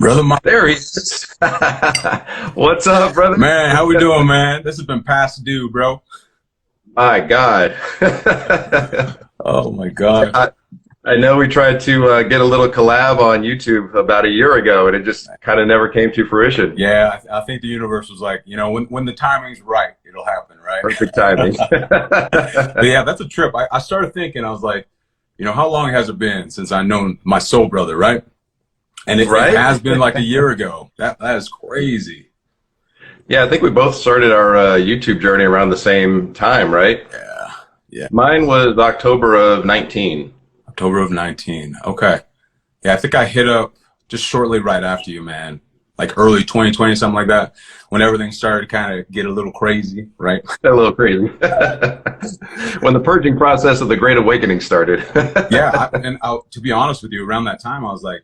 Brother Mike. There he is. What's up, brother? Man, how we doing, man? This has been past due, bro. My God. Oh, my God. I know we tried to get a little collab on YouTube about a year ago, and it just kind of never came to fruition. Yeah, I think the universe was like, you know, when the timing's right, it'll happen, right? Perfect timing. But yeah, that's a trip. I started thinking, I was like, you know, how long has it been since I've known my soul brother, right? And it has been like a year ago. That is crazy. Yeah, I think we both started our YouTube journey around the same time, right? Yeah. Mine was October of 19. October of 19. Okay. Yeah, I think I hit up just shortly right after you, man. Like early 2020, something like that, when everything started to kind of get a little crazy, right? A little crazy. When the purging process of the Great Awakening started. Yeah, to be honest with you, around that time, I was like,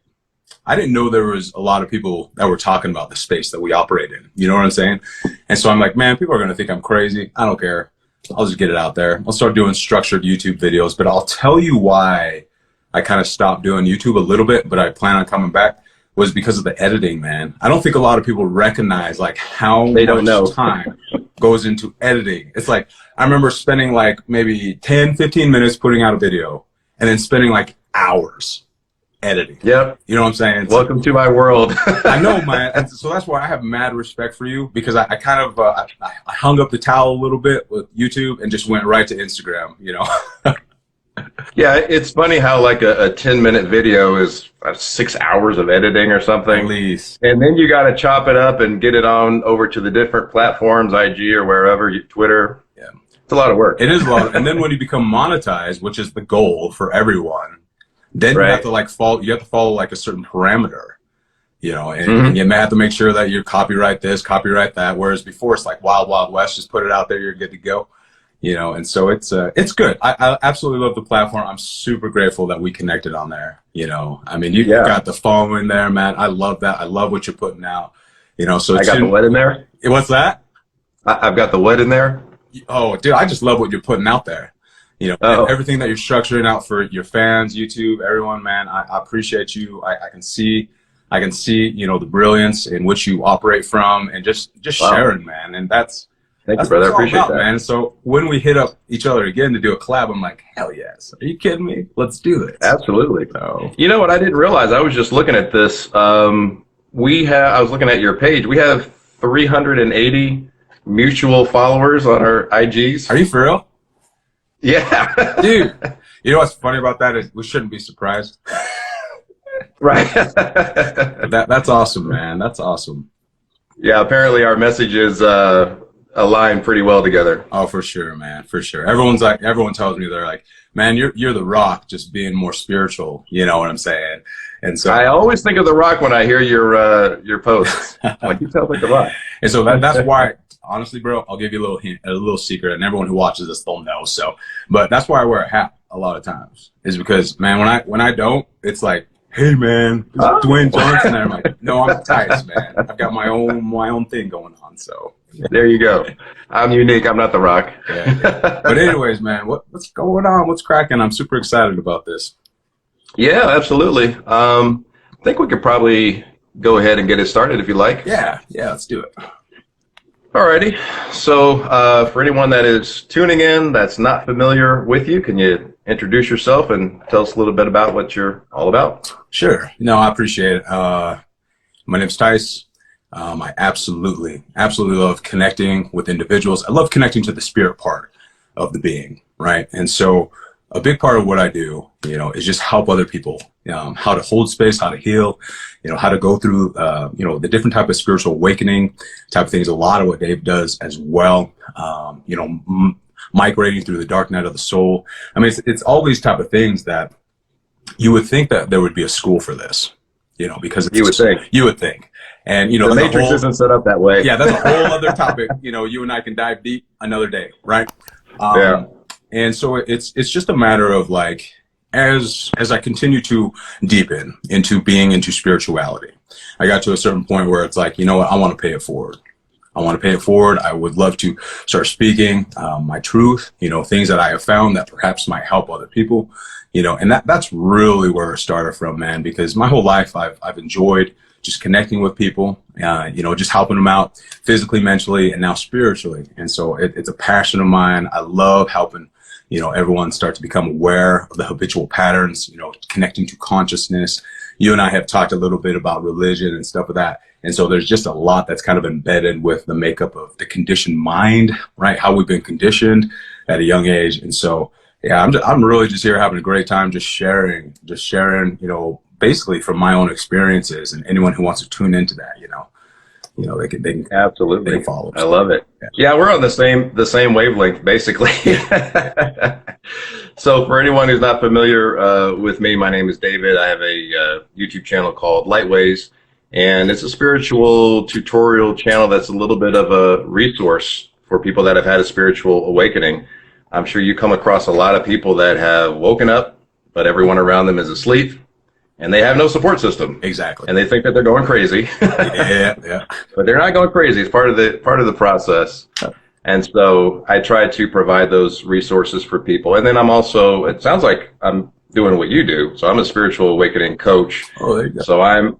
I didn't know there was a lot of people that were talking about the space that we operate in. You know what I'm saying? And so I'm like, man, people are going to think I'm crazy. I don't care. I'll just get it out there. I'll start doing structured YouTube videos. But I'll tell you why I kind of stopped doing YouTube a little bit, but I plan on coming back, was because of the editing, man. I don't think a lot of people recognize like how much time goes into editing. It's like, I remember spending like maybe 10, 15 minutes putting out a video and then spending like hours editing. Yep. You know what I'm saying? Welcome to my world. I know, man. And so that's why I have mad respect for you, because I kind of I hung up the towel a little bit with YouTube and just went right to Instagram, you know. Yeah, it's funny how like a 10-minute video is 6 hours of editing or something. At least. And then you got to chop it up and get it on over to the different platforms, IG or wherever, Twitter. Yeah. It's a lot of work. It is a lot. And then when you become monetized, which is the goal for everyone, then you have to like follow like a certain parameter, you know, and you may have to make sure that you copyright this, copyright that. Whereas before it's like wild, wild west, just put it out there, you're good to go, you know. And so it's good. I absolutely love the platform. I'm super grateful that we connected on there. You know, I mean, you got the following there, man. I love that. I love what you're putting out, you know. So I got the what in there. What's that? I've got the what in there. Oh, dude, I just love what you're putting out there. You know, everything that you're structuring out for your fans, YouTube, everyone, man, I appreciate you. I can see, you know, the brilliance in which you operate from, and just sharing, man. And that's you, brother. I appreciate that, man. So when we hit up each other again to do a collab, I'm like, hell yes. Are you kidding me? Let's do this. Absolutely. So, you know what? I didn't realize. I was just looking at this. I was looking at your page. We have 380 mutual followers on our IGs. Are you for real? Yeah. Dude, you know what's funny about that is we shouldn't be surprised. Right. That's awesome, man. That's awesome. Yeah, apparently our messages align pretty well together. Oh, for sure, man. For sure. Everyone tells me, they're like, man, you're the Rock, just being more spiritual. You know what I'm saying? And so I always think of the Rock when I hear your posts. Like, you sound like the Rock. And so that's why, honestly, bro, I'll give you a little hint, a little secret, and everyone who watches this, they'll know. So, but that's why I wear a hat a lot of times, is because, man, when I don't, it's like, hey, man, this is Dwayne Johnson. And I'm like, no, I'm Tyce, man. I've got my own thing going on. So there you go. I'm unique. I'm not the Rock. Yeah. But anyways, man, what's going on? What's cracking? I'm super excited about this. Yeah, absolutely. I think we could probably go ahead and get it started if you like. Yeah, let's do it. Alrighty. So for anyone that is tuning in that's not familiar with you, can you introduce yourself and tell us a little bit about what you're all about? Sure. No, I appreciate it. My name's Tyce. I absolutely love connecting with individuals. I love connecting to the spirit part of the being, right? And so a big part of what I do, you know, is just help other people, how to hold space, how to heal, you know, how to go through, you know, the different type of spiritual awakening type of things. A lot of what Dave does as well, you know, migrating through the dark night of the soul. I mean, it's all these type of things that you would think that there would be a school for this, you know, because you would think. And, you know, the Matrix isn't set up that way. Yeah, that's a whole other topic. You know, you and I can dive deep another day, right? Yeah. And so it's just a matter of like, as I continue to deepen into spirituality, I got to a certain point where it's like, you know what, I want to pay it forward. I would love to start speaking my truth, you know, things that I have found that perhaps might help other people, you know, and that's really where it started from, man, because my whole life I've enjoyed just connecting with people, just helping them out physically, mentally, and now spiritually. And so it's a passion of mine. I love helping, everyone start to become aware of the habitual patterns, connecting to consciousness. You and I have talked a little bit about religion and stuff like that. And so there's just a lot that's kind of embedded with the makeup of the conditioned mind, right? How we've been conditioned at a young age. And so, yeah, I'm really just here having a great time, just sharing, basically from my own experiences, and anyone who wants to tune into that, they can Absolutely. they can follow. I love it. Yeah, we're on the same wavelength, basically. So for anyone who's not familiar with me, my name is David. I have a YouTube channel called Lightways, and it's a spiritual tutorial channel that's a little bit of a resource for people that have had a spiritual awakening. I'm sure you come across a lot of people that have woken up, but everyone around them is asleep, and they have no support system. Exactly. And they think that they're going crazy. Yeah. But they're not going crazy. It's part of the process. And so I try to provide those resources for people. And then I'm also, it sounds like I'm doing what you do. So I'm a spiritual awakening coach. Oh, there you go. So I'm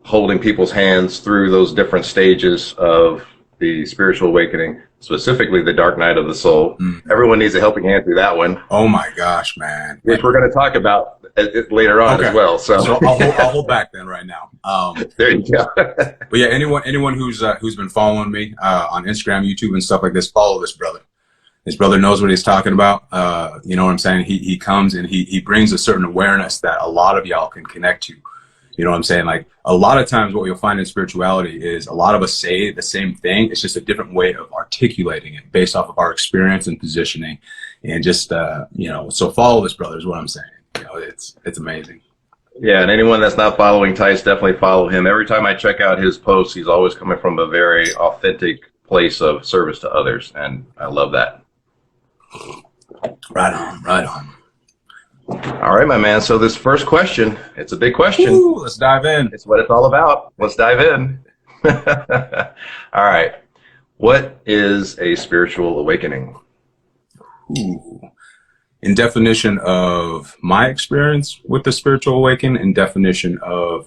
holding people's hands through those different stages of the spiritual awakening, specifically the dark night of the soul. Everyone needs a helping hand through that one. Oh my gosh, man. Which we're going to talk about it later on as well. So I'll hold back then right now. There you go. But yeah, anyone who's been following me on Instagram, YouTube, and stuff like this, follow this brother. This brother knows what he's talking about. You know what I'm saying? He comes and he brings a certain awareness that a lot of y'all can connect to. You know what I'm saying? Like, a lot of times what you'll find in spirituality is a lot of us say the same thing. It's just a different way of articulating it based off of our experience and positioning. And just, so follow this brother is what I'm saying. It's amazing. Yeah, and anyone that's not following Tyce, definitely follow him. Every time I check out his posts, he's always coming from a very authentic place of service to others. And I love that. Right on. All right, my man. So this first question, it's a big question. Ooh, let's dive in. It's what it's all about. Let's dive in. All right. What is a spiritual awakening? Ooh. In definition of my experience with the spiritual awakening, in definition of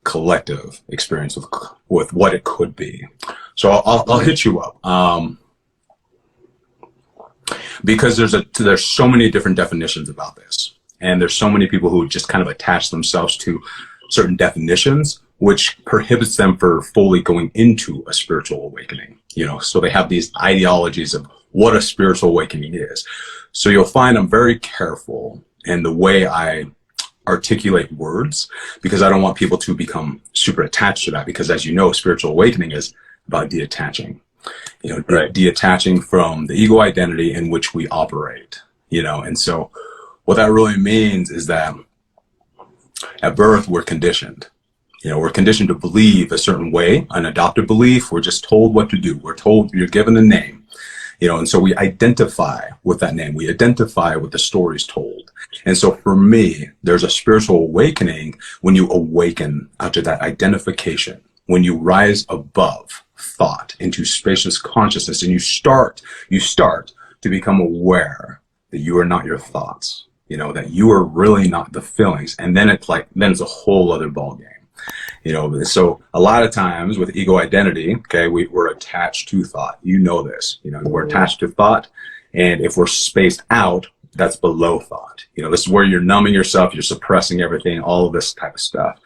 collective experience with what it could be. So I'll hit you up. Because there's so many different definitions about this, and there's so many people who just kind of attach themselves to certain definitions, which prohibits them for fully going into a spiritual awakening. So they have these ideologies of what a spiritual awakening is. So you'll find I'm very careful in the way I articulate words, because I don't want people to become super attached to that, because as you know, spiritual awakening is about detaching. Right. Detaching from the ego identity in which we operate, and so what that really means is that at birth, we're conditioned. We're conditioned to believe a certain way, an adopted belief. We're just told what to do. We're told, you're given a name, and so we identify with that name. We identify with the stories told. And so for me, there's a spiritual awakening when you awaken after that identification, when you rise above thought into spacious consciousness, and you start to become aware that you are not your thoughts, that you are really not the feelings. And then it's a whole other ball game. So a lot of times with ego identity, okay, we're attached to thought. This, we're attached to thought. And if we're spaced out, that's below thought. This is where you're numbing yourself, you're suppressing everything, all of this type of stuff.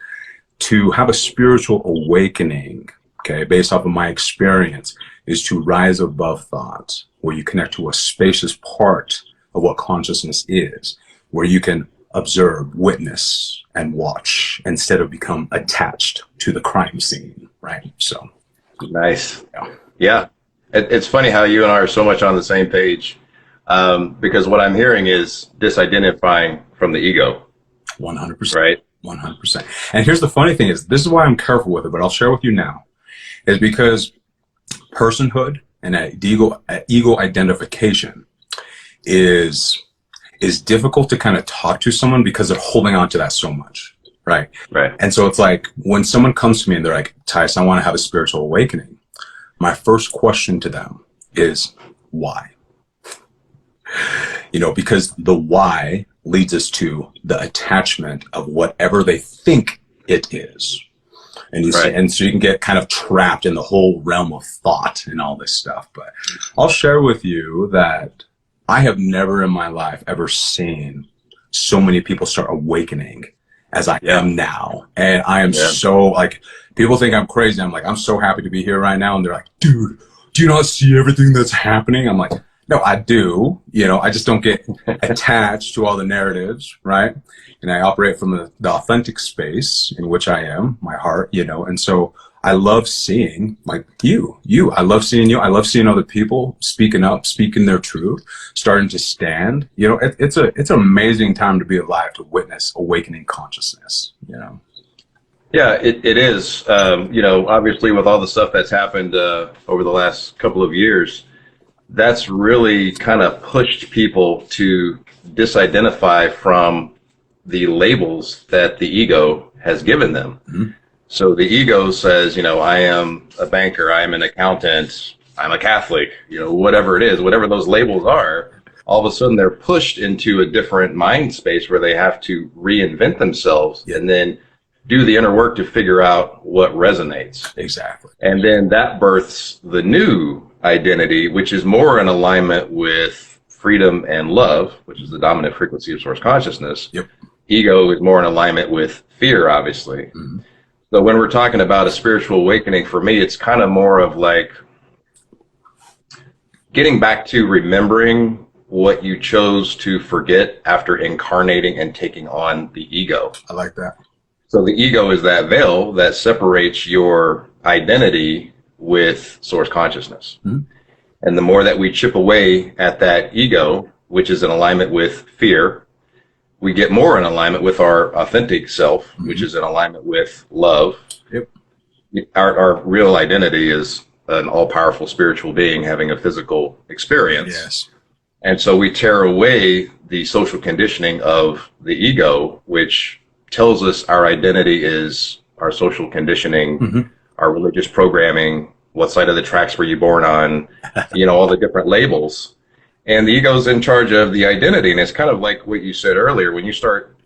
To have a spiritual awakening, okay, based off of my experience, is to rise above thought, where you connect to a spacious part of what consciousness is, where you can observe, witness, and watch instead of become attached to the crime scene, right? So, nice. Yeah. It's funny how you and I are so much on the same page, because what I'm hearing is disidentifying from the ego. 100%. Right? 100%. And here's the funny thing is, this is why I'm careful with it, but I'll share with you now, is because personhood and ego identification is difficult to kind of talk to someone because they're holding on to that so much, right? Right. And so it's like when someone comes to me and they're like, Tyce, I want to have a spiritual awakening. My first question to them is why? Because the why leads us to the attachment of whatever they think it is. And Right. and so you can get kind of trapped in the whole realm of thought and all this stuff. But I'll share with you that I have never in my life ever seen so many people start awakening as I am now. And I am so like, people think I'm crazy. I'm like, I'm so happy to be here right now. And they're like, dude, do you not see everything that's happening? I'm like, no, I do. You know, I just don't get attached to all the narratives, right? And I operate from the authentic space in which I am, my heart, you know. And so I love seeing like you. I love seeing you. I love seeing other people speaking up, speaking their truth, starting to stand. You know, it's an amazing time to be alive, to witness awakening consciousness, you know. Yeah, it is. You know, obviously with all the stuff that's happened over the last couple of years, that's really kind of pushed people to disidentify from the labels that the ego has given them. Mm-hmm. So the ego says, you know, I am a banker, I am an accountant, I'm a Catholic, you know, whatever it is, whatever those labels are, all of a sudden they're pushed into a different mind space where they have to reinvent themselves and then do the inner work to figure out what resonates. Exactly. And then that births the new identity, which is more in alignment with freedom and love, which is the dominant frequency of source consciousness. Yep. Ego is more in alignment with fear, obviously. Mm-hmm. So when we're talking about a spiritual awakening, for me, it's kind of more of like getting back to remembering what you chose to forget after incarnating and taking on the ego. I like that. So the ego is that veil that separates your identity with source consciousness. Mm-hmm. And the more that we chip away at that ego, which is in alignment with fear, we get more in alignment with our authentic self, mm-hmm. which is in alignment with love. Yep. Our real identity is an all-powerful spiritual being having a physical experience. Yes. And so we tear away the social conditioning of the ego, which tells us our identity is our social conditioning, mm-hmm. our religious programming, what side of the tracks were you born on, you know, all the different labels. And the ego's in charge of the identity. And it's kind of like what you said earlier, when you start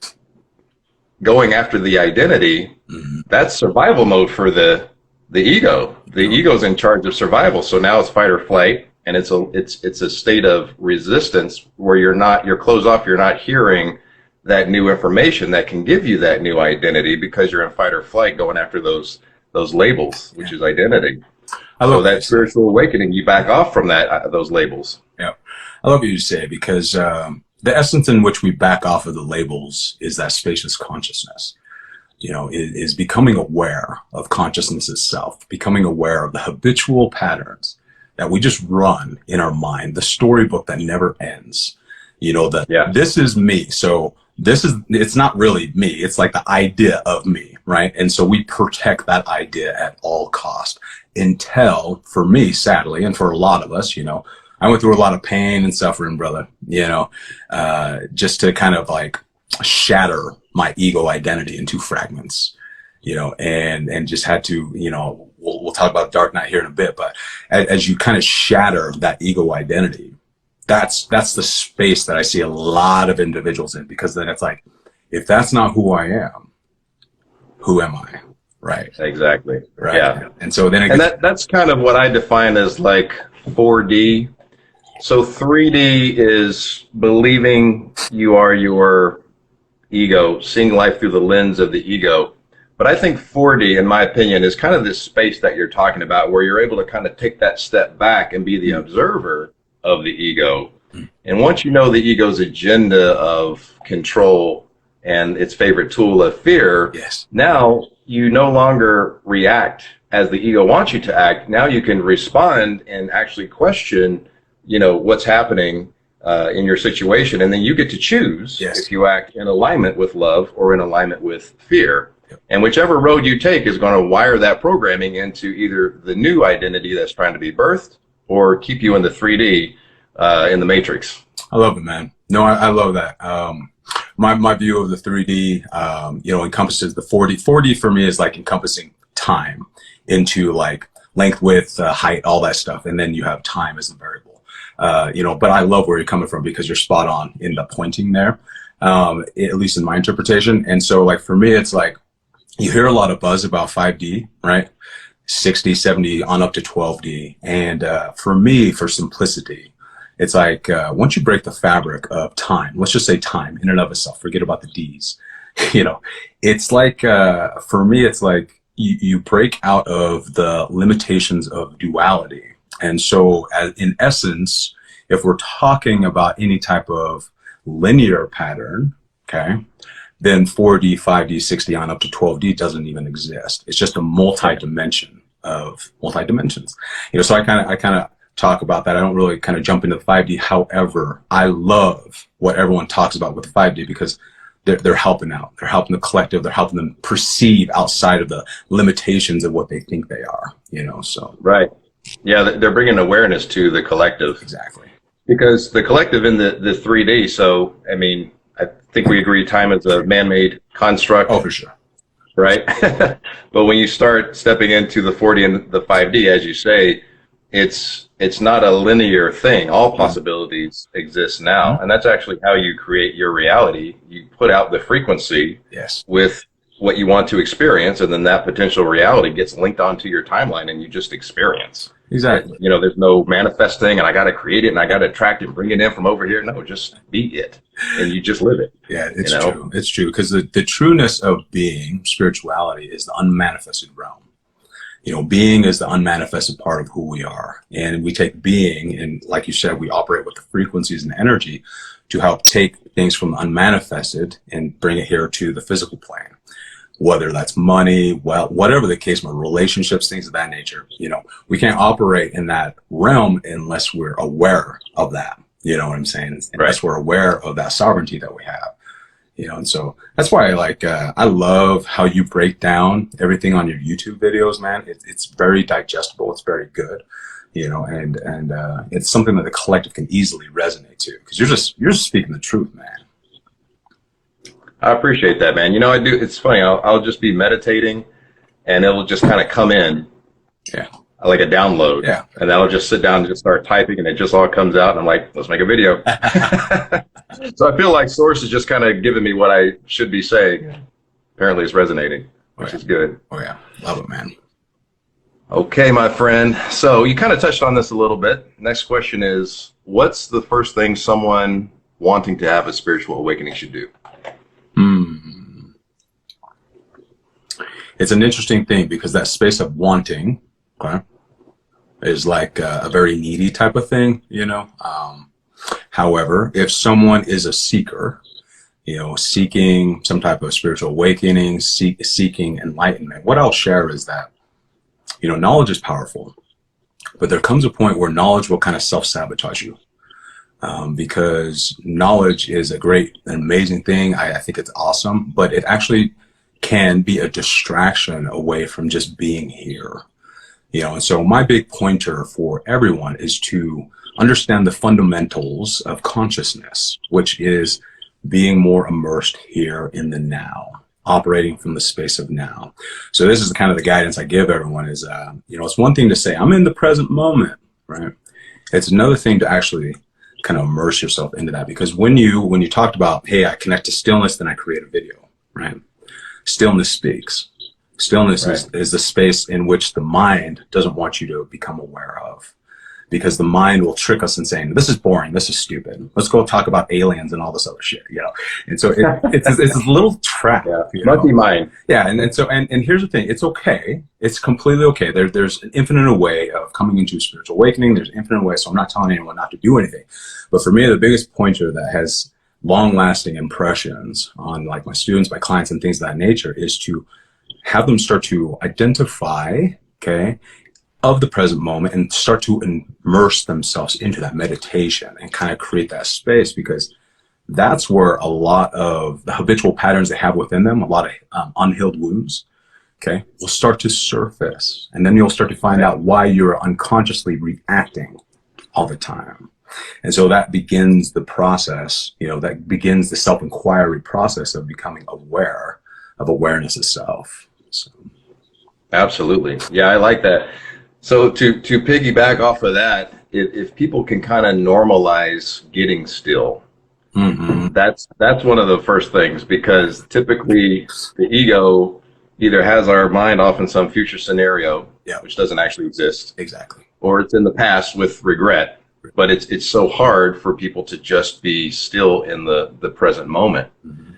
going after the identity, mm-hmm. that's survival mode for the ego. The ego's in charge of survival. So now it's fight or flight. And it's a state of resistance where you're closed off, you're not hearing that new information that can give you that new identity because you're in fight or flight going after those labels, which is identity. So that spiritual awakening, you back off from those labels. Yeah. I love what you say, because the essence in which we back off of the labels is that spacious consciousness. You know, is becoming aware of consciousness itself, becoming aware of the habitual patterns that we just run in our mind, the storybook that never ends. You know, that this is me. So it's not really me. It's like the idea of me, right? And so we protect that idea at all cost until, for me, sadly, and for a lot of us, you know, I went through a lot of pain and suffering, brother, you know, just to kind of like shatter my ego identity into fragments, you know, and just had to, you know, we'll talk about Dark Night here in a bit, but as you kind of shatter that ego identity, that's the space that I see a lot of individuals in, because then it's like, if that's not who I am, who am I? Right. Exactly. Right. Yeah. And so then that's kind of what I define as like 4D. So 3D is believing you are your ego, seeing life through the lens of the ego. But I think 4D, in my opinion, is kind of this space that you're talking about, where you're able to kind of take that step back and be the observer of the ego. And once you know the ego's agenda of control and its favorite tool of fear, now you no longer react as the ego wants you to act. Now you can respond and actually question, you know, what's happening in your situation. And then you get to choose if you act in alignment with love or in alignment with fear. And whichever road you take is going to wire that programming into either the new identity that's trying to be birthed or keep you in the 3D in the matrix. I love it, man. No, I love that. My view of the 3D, you know, encompasses the 4D. 4D for me is like encompassing time into like length, width, height, all that stuff. And then you have time as the variable. You know, but I love where you're coming from, because you're spot on in the pointing there, at least in my interpretation. And so like, for me, it's like, you hear a lot of buzz about 5D, right? 60, 70, on up to 12D. And for me, for simplicity, it's like once you break the fabric of time, let's just say time in and of itself, forget about the D's, you know, it's like, for me, it's like you break out of the limitations of duality. And so in essence, if we're talking about any type of linear pattern, okay, then 4D, 5D, 6D on up to 12D doesn't even exist. It's just a multi-dimension of multi-dimensions. You know, so I kind of talk about that. I don't really kind of jump into the 5D. However, I love what everyone talks about with the 5D because they're helping out. They're helping the collective. They're helping them perceive outside of the limitations of what they think they are, you know, so. Right. Yeah, they're bringing awareness to the collective. Exactly. Because the collective in the 3D, so, I mean, I think we agree time is a man-made construct. Oh, for sure. Right? But when you start stepping into the 4D and the 5D, as you say, it's not a linear thing. All possibilities exist now. And that's actually how you create your reality. You put out the frequency Yes. with what you want to experience, and then that potential reality gets linked onto your timeline and you just experience. Exactly. You know, there's no manifesting and I got to create it and I got to attract it and bring it in from over here. No, just be it. And you just live it. Yeah, it's true. It's true. Because the trueness of being, spirituality, is the unmanifested realm. You know, being is the unmanifested part of who we are. And we take being, and like you said, we operate with the frequencies and energy to help take things from the unmanifested and bring it here to the physical plane. Whether that's money, well, whatever the case, relationships, things of that nature, you know, we can't operate in that realm unless we're aware of that. You know what I'm saying? Unless we're aware of that sovereignty that we have, you know, and so that's why I love how you break down everything on your YouTube videos, man. It's very digestible. It's very good, you know, and it's something that the collective can easily resonate to because you're just speaking the truth, man. I appreciate that, man. You know, I do. It's funny. I'll just be meditating and it'll just kind of come in. Yeah. Like a download. Yeah. And then I'll just sit down and just start typing and it just all comes out. And I'm like, let's make a video. So I feel like Source is just kind of giving me what I should be saying. Apparently it's resonating, which is good. Oh, yeah. Love it, man. Okay, my friend. So you kind of touched on this a little bit. Next question is, what's the first thing someone wanting to have a spiritual awakening should do? It's an interesting thing because that space of wanting, okay, is like a very needy type of thing, you know. However, if someone is a seeker, you know, seeking some type of spiritual awakening, seeking enlightenment, what I'll share is that, you know, knowledge is powerful, but there comes a point where knowledge will kind of self-sabotage you. Because knowledge is a great, an amazing thing. I think it's awesome, but it actually can be a distraction away from just being here. You know, and so my big pointer for everyone is to understand the fundamentals of consciousness, which is being more immersed here in the now, operating from the space of now. So this is kind of the guidance I give everyone is, you know, it's one thing to say, I'm in the present moment, right? It's another thing to actually kind of immerse yourself into that, because when you talked about, hey, I connect to stillness, then I create a video, right? Stillness speaks. Stillness is the space in which the mind doesn't want you to become aware of, because the mind will trick us in saying, this is boring, this is stupid, let's go talk about aliens and all this other shit, you know. And so it's this little trap. Yeah, monkey mind. Yeah, and here's the thing, it's okay, it's completely okay. There's an infinite way of coming into a spiritual awakening. There's an infinite way, so I'm not telling anyone not to do anything. But for me, the biggest pointer that has long-lasting impressions on like my students, my clients, and things of that nature is to have them start to identify, okay, of the present moment and start to immerse themselves into that meditation and kind of create that space, because that's where a lot of the habitual patterns they have within them, a lot of unhealed wounds, okay, will start to surface. And then you'll start to find out why you're unconsciously reacting all the time. And so that begins the process, you know, that begins the self-inquiry process of becoming aware of awareness itself. So. Absolutely. Yeah, I like that. So to piggyback off of that, if people can kind of normalize getting still, that's one of the first things, because typically the ego either has our mind off in some future scenario, Yeah, which doesn't actually exist, exactly. or it's in the past with regret. But it's so hard for people to just be still in the present moment. Mm-hmm.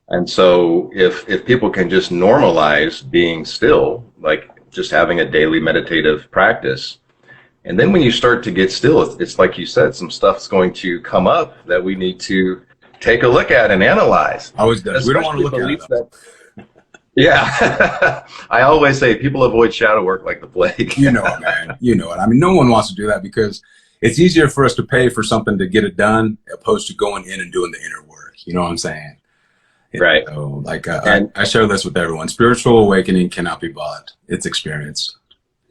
And so if people can just normalize being still, like just having a daily meditative practice, and then when you start to get still, it's like you said, some stuff's going to come up that we need to take a look at and analyze. Always does. We don't want to Especially look at it beliefs though. that, yeah. I always say people avoid shadow work like the plague. You know it, man. You know it. I mean, no one wants to do that because it's easier for us to pay for something to get it done opposed to going in and doing the inner work. You know what I'm saying? Right. So, like, And I share this with everyone. Spiritual awakening cannot be bought. It's experienced.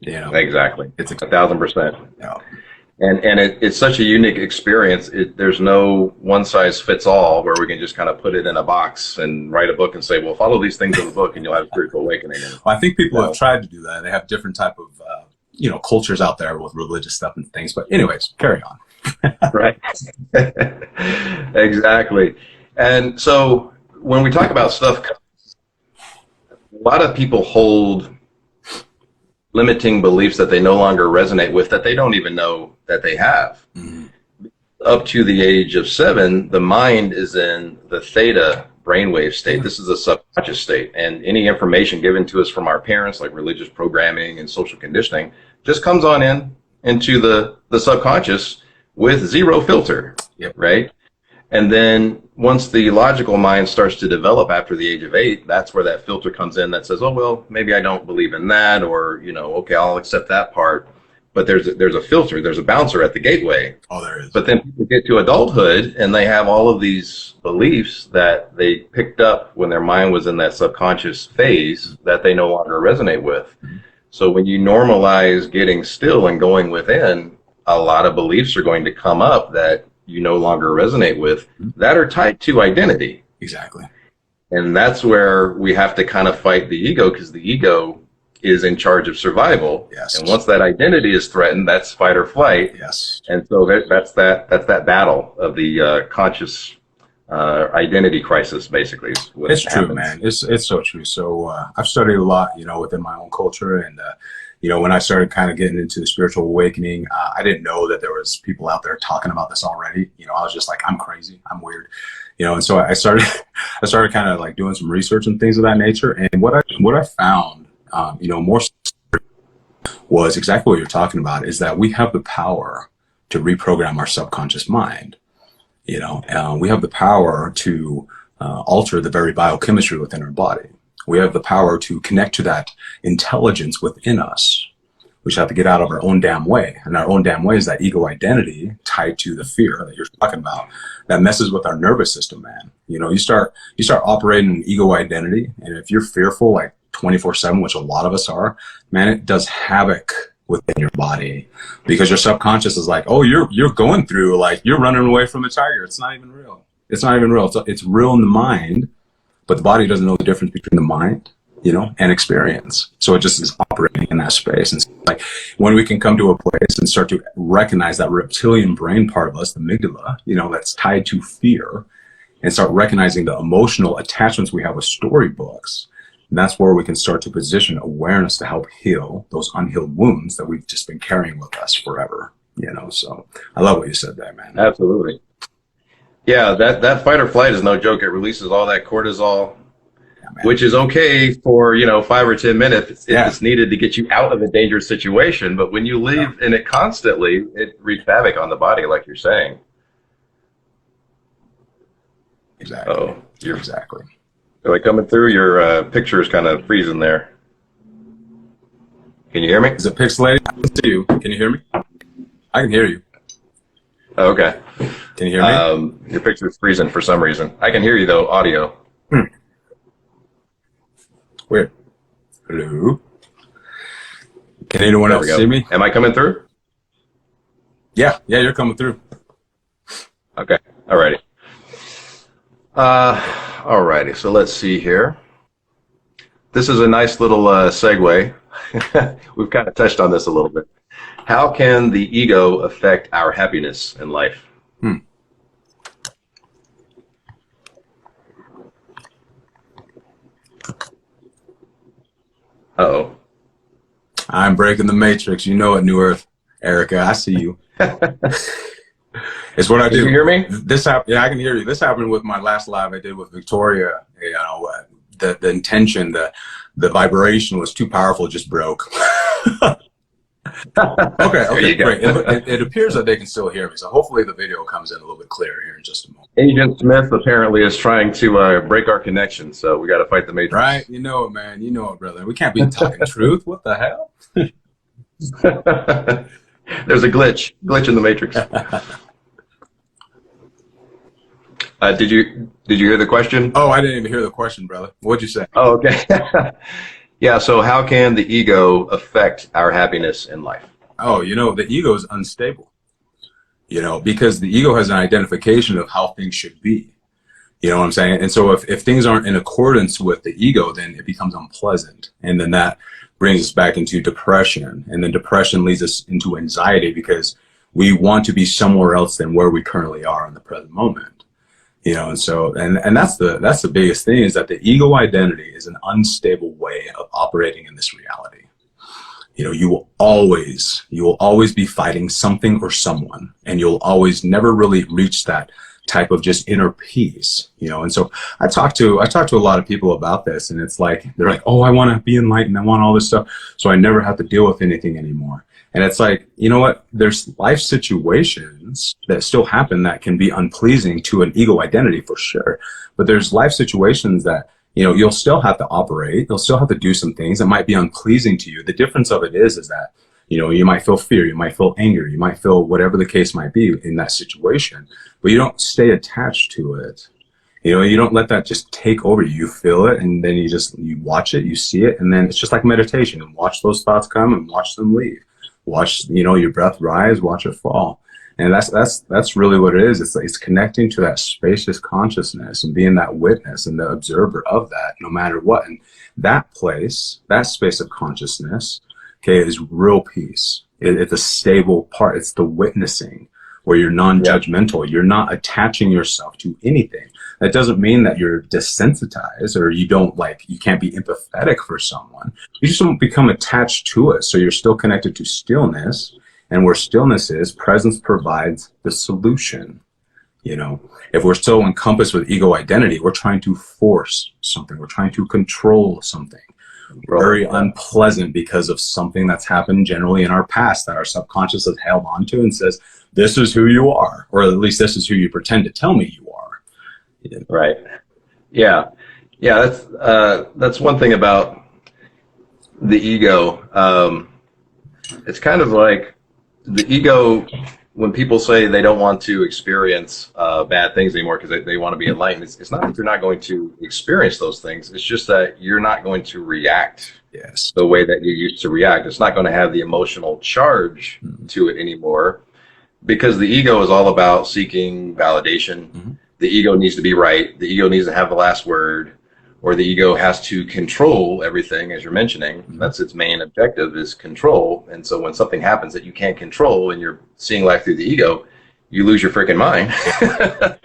You know, exactly. it's 1,000%. yeah. And it's such a unique experience. There's no one size fits all where we can just kind of put it in a box and write a book and say, well, follow these things in the book and you'll have spiritual awakening. Well, I think people have tried to do that. They have different type of, cultures out there with religious stuff and things. But anyways, carry on. Right. Exactly. And so when we talk about stuff, a lot of people hold limiting beliefs that they no longer resonate with, that they don't even know that they have. Mm-hmm. Up to the age of 7, the mind is in the theta brainwave state. This is a subconscious state, and any information given to us from our parents, like religious programming and social conditioning, just comes on into the subconscious with zero filter. Yep. Right? And then once the logical mind starts to develop after the age of 8, that's where that filter comes in that says, oh, well, maybe I don't believe in that, or, okay, I'll accept that part. But there's a filter, there's a bouncer at the gateway. Oh, there is. But then people get to adulthood and they have all of these beliefs that they picked up when their mind was in that subconscious phase that they no longer resonate with. Mm-hmm. So when you normalize getting still and going within, a lot of beliefs are going to come up that you no longer resonate with, that are tied to identity. Exactly. And that's where we have to kind of fight the ego, because the ego is in charge of survival. Yes. And once that identity is threatened, that's fight or flight. Yes. And so that's that battle of the conscious identity crisis, basically. It's true, man. It's so true. So I've studied a lot, within my own culture, and when I started kind of getting into the spiritual awakening, I didn't know that there was people out there talking about this already. I was just like, I'm crazy, I'm weird, and so I started kind of like doing some research and things of that nature. And what I found, more was exactly what you're talking about, is that we have the power to reprogram our subconscious mind. We have the power to alter the very biochemistry within our body. We have the power to connect to that intelligence within us. We just have to get out of our own damn way. And our own damn way is that ego identity tied to the fear that you're talking about. That messes with our nervous system, man. You start operating an ego identity, and if you're fearful like 24/7, which a lot of us are, man, it does havoc within your body, because your subconscious is like, oh, you're going through, like, you're running away from a tiger. It's not even real. It's not even real. It's real in the mind, but the body doesn't know the difference between the mind, and experience. So it just is operating in that space. And so, like, when we can come to a place and start to recognize that reptilian brain part of us, the amygdala, that's tied to fear, and start recognizing the emotional attachments we have with storybooks, and that's where we can start to position awareness to help heal those unhealed wounds that we've just been carrying with us forever. So I love what you said there, man. Absolutely. Yeah, that fight or flight is no joke. It releases all that cortisol, which is okay for 5 or 10 minutes if it's needed to get you out of a dangerous situation. But when you live in it constantly, it wreaks havoc on the body, like you're saying. Exactly. Oh, exactly. Am I coming through? Your picture is kind of freezing there. Can you hear me? Is it pixelated? I can see you. Can you hear me? I can hear you. Oh, okay. Can you hear me? Your picture is freezing for some reason. I can hear you though, audio. Weird. Hello. Can anyone else see me? Am I coming through? Yeah, you're coming through. Okay. Alrighty. Alrighty. So let's see here. This is a nice little segue. We've kind of touched on this a little bit. How can the ego affect our happiness in life? I'm breaking the matrix. You know it, New Earth. Erica, I see you. It's what I do. Can you hear me? This happened. Yeah, I can hear you. This happened with my last live I did with Victoria. You know, the intention, the vibration was too powerful. It just broke. Okay, great. It appears that they can still hear me, so hopefully the video comes in a little bit clearer here in just a moment. Agent Smith apparently is trying to break our connection, so we got to fight the matrix. Right? You know it, man. You know it, brother. We can't be talking truth. What the hell? There's a glitch in the matrix. Did you hear the question? Oh, I didn't even hear the question, brother. What'd you say? Oh, okay. Yeah, so how can the ego affect our happiness in life? Oh, you know, the ego is unstable, you know, because the ego has an identification of how things should be. You know what I'm saying? And so if things aren't in accordance with the ego, then it becomes unpleasant. And then that brings us back into depression. And then depression leads us into anxiety because we want to be somewhere else than where we currently are in the present moment. You know, and so, and that's the biggest thing, is that the ego identity is an unstable way of operating in this reality. You know, you will always be fighting something or someone, and you'll always never really reach that type of just inner peace, you know. And so I talk to a lot of people about this, and it's like, they're like, oh, I want to be enlightened. I want all this stuff, so I never have to deal with anything anymore. And it's like, you know what? There's life situations that still happen that can be unpleasing to an ego identity for sure. But there's life situations that, you know, you'll still have to operate. You'll still have to do some things that might be unpleasing to you. The difference of it is that, you know, you might feel fear, you might feel anger, you might feel whatever the case might be in that situation, but you don't stay attached to it. You know, you don't let that just take over you. You feel it, and then you watch it, you see it, and then it's just like meditation, and watch those thoughts come and watch them leave. Watch, you know, your breath rise, watch it fall. And that's really what it is. It's connecting to that spacious consciousness and being that witness and the observer of that, no matter what. And that place, that space of consciousness, okay, is real peace. It's a stable part. It's the witnessing where you're non-judgmental. You're not attaching yourself to anything. That doesn't mean that you're desensitized or you can't be empathetic for someone. You just don't become attached to it. So you're still connected to stillness, and where stillness is, presence provides the solution. You know, if we're still encompassed with ego identity, we're trying to force something. We're trying to control something. Very unpleasant because of something that's happened generally in our past that our subconscious has held on to and says, this is who you are, or at least this is who you pretend to tell me you are. Yeah. Right. Yeah. That's one thing about the ego. It's kind of like the ego, when people say they don't want to experience bad things anymore because they want to be enlightened, it's not that you're not going to experience those things. It's just that you're not going to react the way that you used to react. It's not going to have the emotional charge to it anymore, because the ego is all about seeking validation. The ego needs to be right. The ego needs to have the last word, or the ego has to control everything, as you're mentioning. That's its main objective, is control. And so when something happens that you can't control and you're seeing life through the ego, you lose your freaking mind.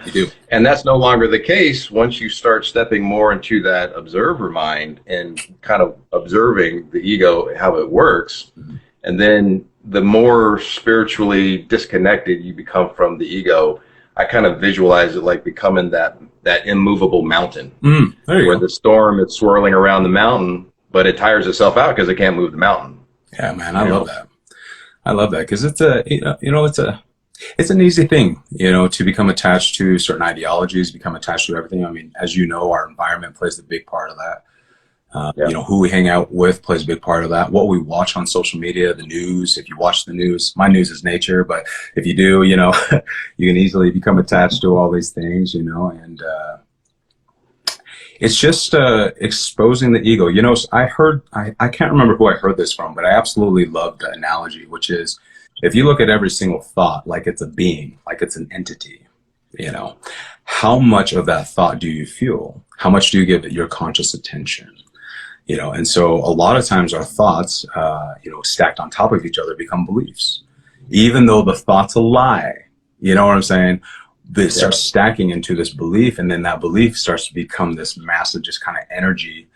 You do. And that's no longer the case once you start stepping more into that observer mind and kind of observing the ego, how it works. And then the more spiritually disconnected you become from the ego, I kind of visualize it like becoming that immovable mountain where the storm is swirling around the mountain, but it tires itself out because it can't move the mountain. Yeah, man, I love that. I love that because it's an easy thing, you know, to become attached to certain ideologies, become attached to everything. I mean, as you know, our environment plays a big part of that. You know, who we hang out with plays a big part of that. What we watch on social media, the news. If you watch the news, my news is nature, but if you do, you know, you can easily become attached to all these things, you know, and it's just exposing the ego. You know, I can't remember who I heard this from, but I absolutely love the analogy, which is, if you look at every single thought like it's a being, like it's an entity, you know, how much of that thought do you feel? How much do you give it your conscious attention? You know, and so a lot of times our thoughts, you know, stacked on top of each other become beliefs, even though the thought's a lie. You know what I'm saying? They start stacking into this belief, and then that belief starts to become this massive, just kind of energy,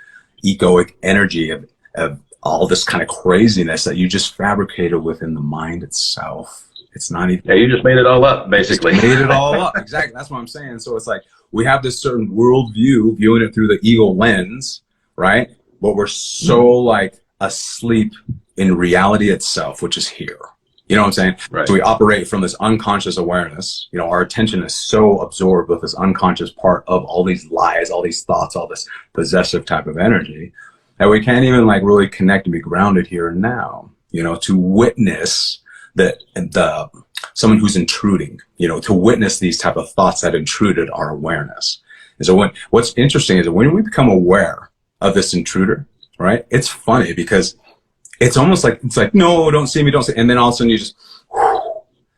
egoic energy of of all this kind of craziness that you just fabricated within the mind itself. It's not even. Yeah, you just made it all up, basically. Just made it all up. Exactly. That's what I'm saying. So it's like we have this certain worldview, viewing it through the ego lens, right? But we're so like asleep in reality itself, which is here. You know what I'm saying? Right. So we operate from this unconscious awareness. You know, our attention is so absorbed with this unconscious part of all these lies, all these thoughts, all this possessive type of energy that we can't even like really connect and be grounded here and now, you know, to witness the someone who's intruding, you know, to witness these type of thoughts that intruded our awareness. And so what's interesting is that when we become aware of this intruder, right, it's funny because it's almost like, it's like, no, don't see me, don't see. And then all of a sudden you just,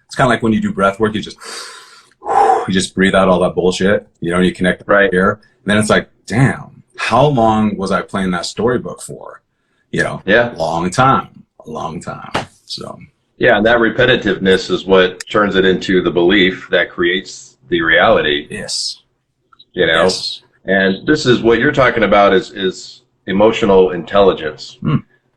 it's kind of like when you do breath work, you just breathe out all that bullshit, you know, you connect right here. And then it's like, damn, how long was I playing that storybook for? You know, yeah, a long time. So. Yeah, and that repetitiveness is what turns it into the belief that creates the reality. Yes. You know, yes. And this is what you're talking about is emotional intelligence.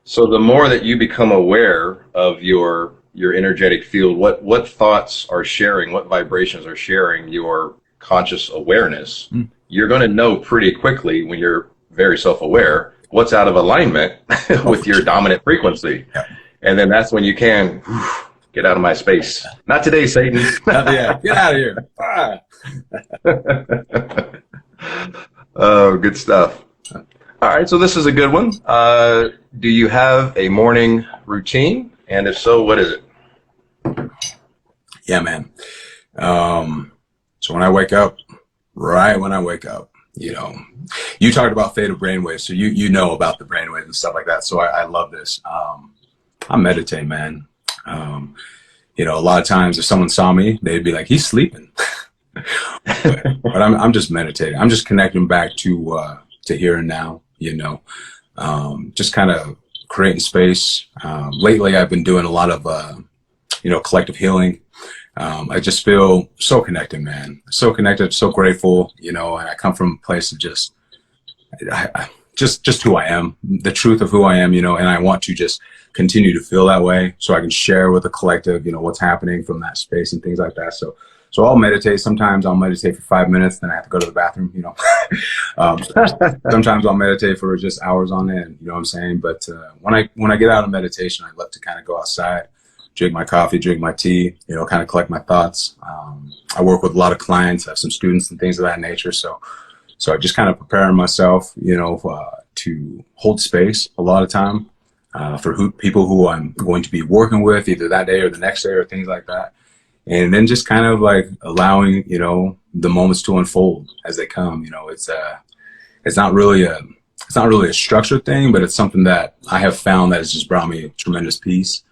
So the more that you become aware of your energetic field, what thoughts are sharing, what vibrations are sharing your conscious awareness, you're going to know pretty quickly when you're very self-aware what's out of alignment with your dominant frequency. Yeah. And then that's when you can get out of my space. Not today, Satan. Yeah, get out of here. Oh, good stuff. All right, so this is a good one. Do you have a morning routine? And if so, what is it? Yeah, man. So when I wake up, right when I wake up, you know, you talked about theta brainwaves, so you know about the brainwaves and stuff like that. So I love this. I meditate, man. You know, a lot of times if someone saw me, they'd be like, he's sleeping. but I'm just meditating. I'm just connecting back to here and now, you know, just kind of creating space. Lately, I've been doing a lot of, you know, collective healing. I just feel so connected, man. So connected, so grateful, you know, and I come from a place of just who I am, the truth of who I am, you know, and I want to just continue to feel that way so I can share with the collective, you know, what's happening from that space and things like that. So I'll meditate. Sometimes I'll meditate for 5 minutes, then I have to go to the bathroom, you know. Sometimes I'll meditate for just hours on end, you know what I'm saying? But when I get out of meditation, I love to kind of go outside, drink my coffee, drink my tea, you know, kind of collect my thoughts. I work with a lot of clients, I have some students and things of that nature. So I just kind of prepare myself, you know, to hold space a lot of time for people who I'm going to be working with either that day or the next day or things like that. And then just kind of like allowing, you know, the moments to unfold as they come. You know, it's not really a structured thing, but it's something that I have found that has just brought me tremendous peace.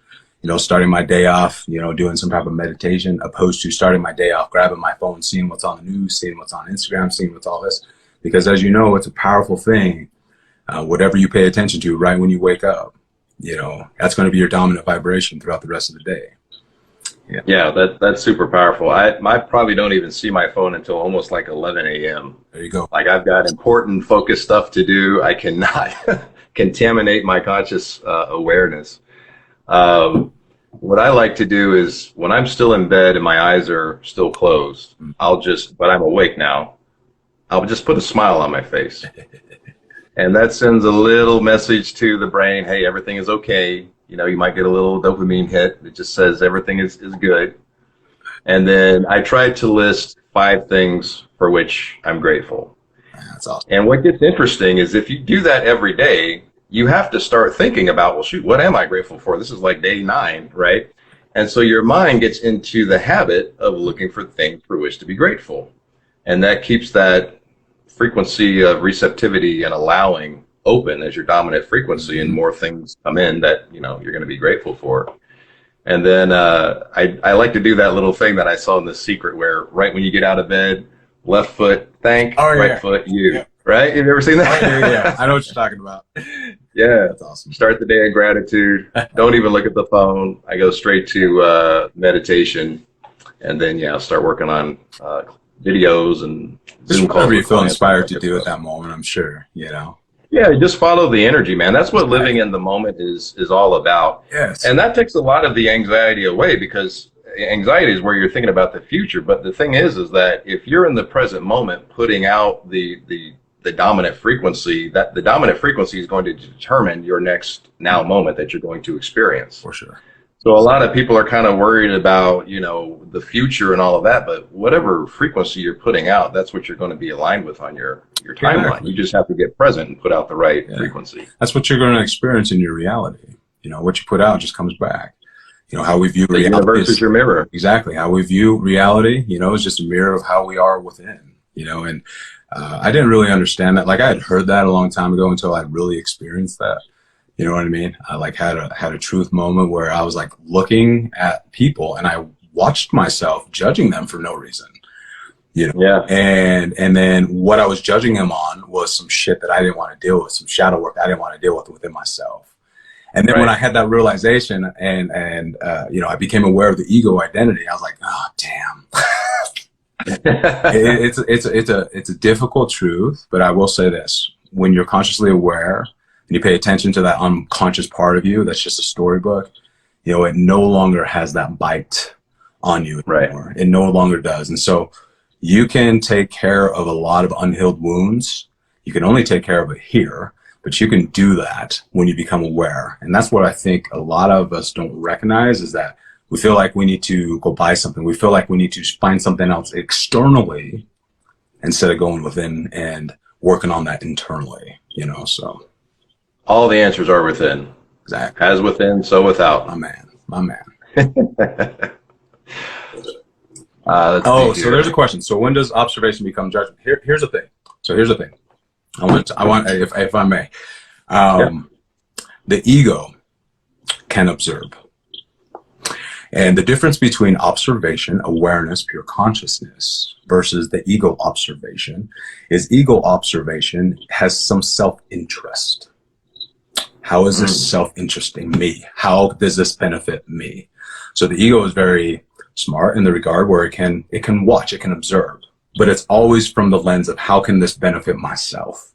You know, starting my day off, you know, doing some type of meditation, opposed to starting my day off, grabbing my phone, seeing what's on the news, seeing what's on Instagram, seeing what's all this. Because as you know, it's a powerful thing. Whatever you pay attention to right when you wake up, you know, that's going to be your dominant vibration throughout the rest of the day. Yeah, that's super powerful. I probably don't even see my phone until almost like 11 a.m. There you go. Like I've got important focused stuff to do. I cannot contaminate my conscious awareness. What I like to do is when I'm still in bed and my eyes are still closed, but I'm awake now, I'll just put a smile on my face. And that sends a little message to the brain, hey, everything is okay. You know, you might get a little dopamine hit. It just says everything is good. And then I tried to list 5 things for which I'm grateful. That's awesome. And what gets interesting is if you do that every day, you have to start thinking about, well, shoot, what am I grateful for? This is like day 9, right? And so your mind gets into the habit of looking for things for which to be grateful. And that keeps that frequency of receptivity and allowing open as your dominant frequency, and more things come in that, you know, you're going to be grateful for. And then I like to do that little thing that I saw in The Secret where right when you get out of bed, left foot thank, right foot you. Yeah. Right? Have you ever seen that? Oh, yeah. I know what you're talking about. Yeah. That's awesome. Start the day in gratitude. Don't even look at the phone. I go straight to meditation, and then, yeah, I'll start working on videos and Zoom calls. Whatever you feel inspired to do at that moment, I'm sure, you know. Yeah, just follow the energy, man. That's what living in the moment is all about. Yes. And that takes a lot of the anxiety away, because anxiety is where you're thinking about the future. But the thing is that if you're in the present moment putting out the dominant frequency, that the dominant frequency is going to determine your next now moment that you're going to experience. For sure. So a lot of people are kind of worried about, the future and all of that, but whatever frequency you're putting out, that's what you're going to be aligned with on your timeline. Exactly. You just have to get present and put out the right frequency. That's what you're going to experience in your reality. What you put out just comes back. How we view reality. The universe is your mirror. Exactly. How we view reality, is just a mirror of how we are within, and I didn't really understand that. Like, I had heard that a long time ago until I really experienced that. You know what I mean? I had a truth moment where I was like looking at people and I watched myself judging them for no reason. Yeah. And then what I was judging them on was some shit that I didn't want to deal with, some shadow work I didn't want to deal with within myself. And then when I had that realization and I became aware of the ego identity, I was like, oh damn. It's a difficult truth, but I will say this: when you're consciously aware and you pay attention to that unconscious part of you, that's just a storybook. It no longer has that bite on you anymore. Right. It no longer does. And so you can take care of a lot of unhealed wounds. You can only take care of it here, but you can do that when you become aware. And that's what I think a lot of us don't recognize, is that we feel like we need to go buy something. We feel like we need to find something else externally instead of going within and working on that internally, so. All the answers are within. Exactly. As within, so without. My man. So there's a question. So when does observation become judgment? Here's the thing. I want, if I may, the ego can observe. And the difference between observation, awareness, pure consciousness versus the ego observation is ego observation has some self-interest. How is this self-interesting me? How does this benefit me? So the ego is very smart in the regard where it can watch, it can observe, but it's always from the lens of how can this benefit myself?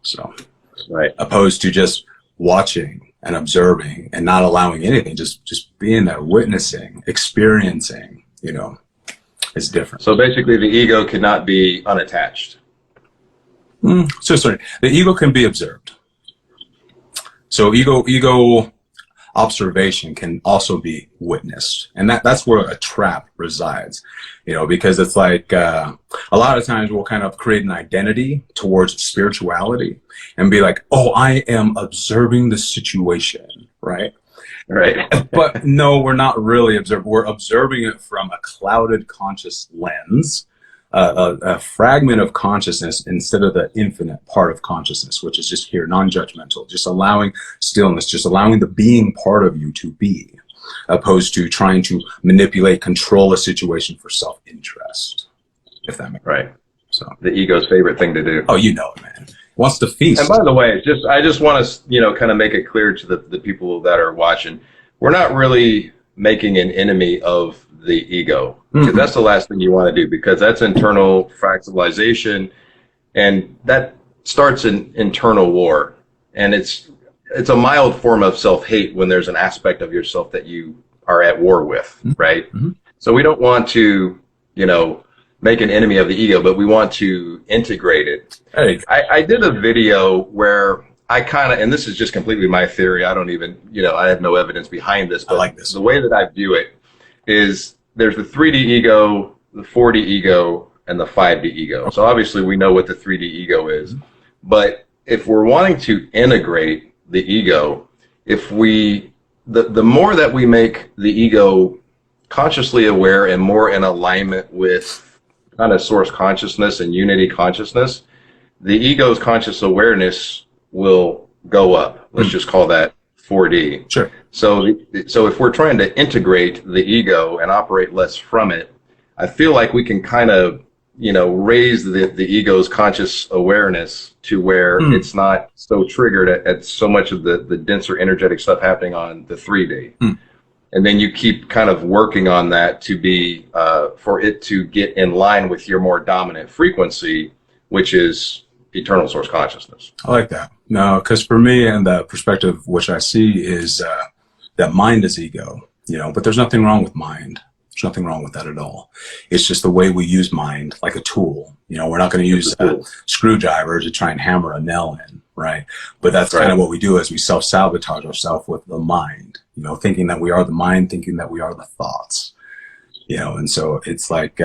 So, right. Opposed to just watching and observing and not allowing anything, just being there, witnessing, experiencing, is different. So basically the ego cannot be unattached. So sorry, the ego can be observed. So ego observation can also be witnessed, and that's where a trap resides, because it's like a lot of times we'll kind of create an identity towards spirituality and be like, oh, I am observing the situation, right? But no, we're not really observing. We're observing it from a clouded conscious lens, a fragment of consciousness instead of the infinite part of consciousness, which is just here, non-judgmental, just allowing stillness, just allowing the being part of you to be, opposed to trying to manipulate, control a situation for self-interest, if that makes sense. Right. So the ego's favorite thing to do. Oh, it, man. It wants to feast. And by the way, I just want to, kind of make it clear to the people that are watching, we're not really making an enemy of the ego, because that's the last thing you want to do, because that's internal fractalization, and that starts an internal war, and it's a mild form of self-hate when there's an aspect of yourself that you are at war with, right? So we don't want to, make an enemy of the ego, but we want to integrate it. Hey. I did a video where I kind of, and this is just completely my theory, I don't even, I have no evidence behind this, but I like this. The way that I view it is there's the 3D ego, the 4D ego, and the 5D ego. So obviously we know what the 3D ego is, but if we're wanting to integrate the ego, the more that we make the ego consciously aware and more in alignment with kind of source consciousness and unity consciousness, the ego's conscious awareness will go up. Let's just call that 4D. Sure. So if we're trying to integrate the ego and operate less from it, I feel like we can kind of, raise the ego's conscious awareness to where it's not so triggered at so much of the denser energetic stuff happening on the 3D. And then you keep kind of working on that to be, for it to get in line with your more dominant frequency, which is eternal source consciousness. I like that. No, because for me, and the perspective which I see is that mind is ego, but there's nothing wrong with mind. There's nothing wrong with that at all. It's just the way we use mind, like a tool. We're not going to use a screwdriver to try and hammer a nail in, right? But that's kind of what we do, as we self-sabotage ourselves with the mind, thinking that we are the mind, thinking that we are the thoughts, and so it's like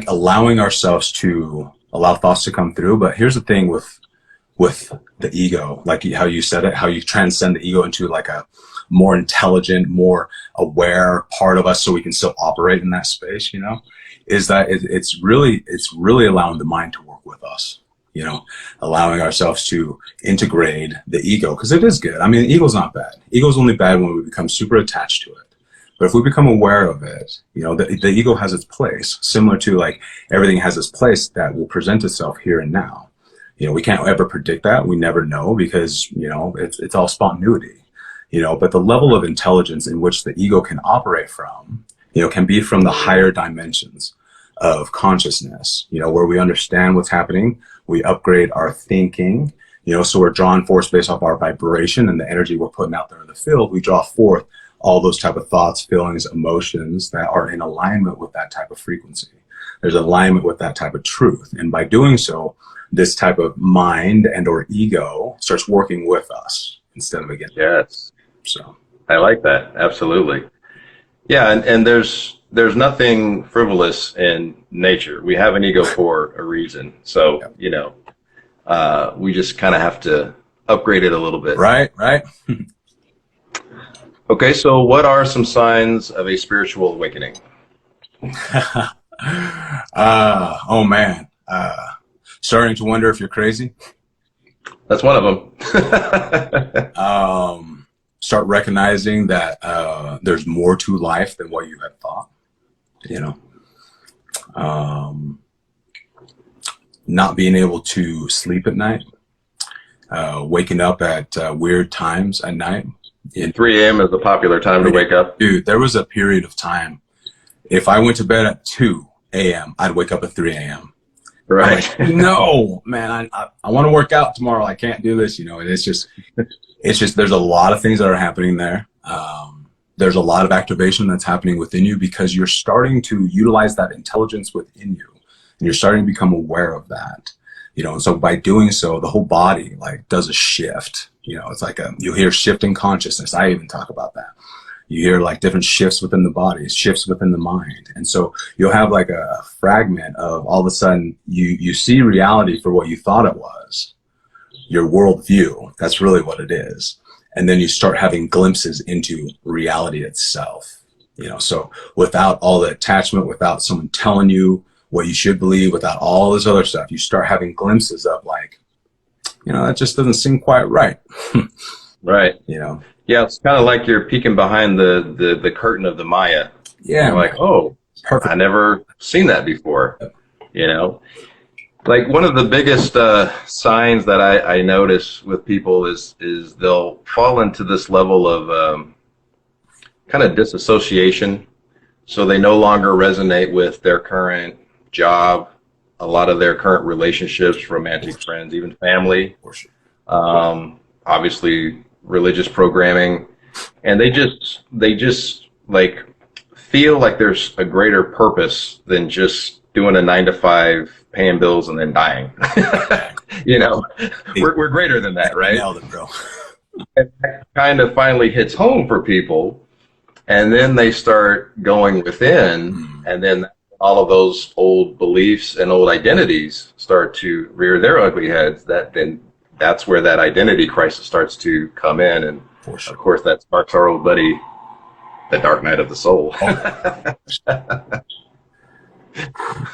allowing ourselves to allow thoughts to come through. But here's the thing with the ego, like how you said it, how you transcend the ego into like a more intelligent, more aware part of us, so we can still operate in that space, is that it's really allowing the mind to work with us, allowing ourselves to integrate the ego, because it is good. I mean, ego's not bad. Ego's only bad when we become super attached to it. But if we become aware of it, the ego has its place, similar to like everything has its place that will present itself here and now. We can't ever predict that. We never know, because, it's all spontaneity, but the level of intelligence in which the ego can operate from, can be from the higher dimensions of consciousness, where we understand what's happening. We upgrade our thinking, so we're drawn force based off our vibration and the energy we're putting out there in the field. We draw forth all those type of thoughts, feelings, emotions that are in alignment with that type of frequency. There's alignment with that type of truth. And by doing so, this type of mind and or ego starts working with us instead of against. Yes. So I like that. Absolutely. Yeah. And there's nothing frivolous in nature. We have an ego for a reason. So, we just kind of have to upgrade it a little bit. Right. Okay, so what are some signs of a spiritual awakening? Oh man, starting to wonder if you're crazy. That's one of them. Start recognizing that there's more to life than what you had thought. Not being able to sleep at night, waking up at weird times at night. 3 a.m. is a popular time to wake up. Dude, there was a period of time, if I went to bed at 2 a.m., I'd wake up at 3 a.m. Right. Like, no, man, I want to work out tomorrow. I can't do this, and it's just, there's a lot of things that are happening there. There's a lot of activation that's happening within you, because you're starting to utilize that intelligence within you, and you're starting to become aware of that. And so by doing so, the whole body like does a shift. It's like you hear shift in consciousness. I even talk about that. You hear like different shifts within the body, shifts within the mind. And so you'll have like a fragment of all of a sudden you see reality for what you thought it was, your worldview. That's really what it is. And then you start having glimpses into reality itself. So without all the attachment, without someone telling you what you should believe, without all this other stuff, you start having glimpses of like, that just doesn't seem quite right. Right. Yeah, it's kind of like you're peeking behind the curtain of the Maya. Yeah. You're like, oh, perfect. I never seen that before. Like one of the biggest signs that I notice with people is they'll fall into this level of kind of disassociation. So they no longer resonate with their current job, a lot of their current relationships, romantic friends, even family, obviously religious programming, and they just like feel like there's a greater purpose than just doing a 9-to-5, paying bills, and then dying. We're greater than that, right? Nailed it, bro. And that kind of finally hits home for people, and then they start going within, and then all of those old beliefs and old identities start to rear their ugly heads. That's where that identity crisis starts to come in, and of course that sparks our old buddy, the dark night of the soul.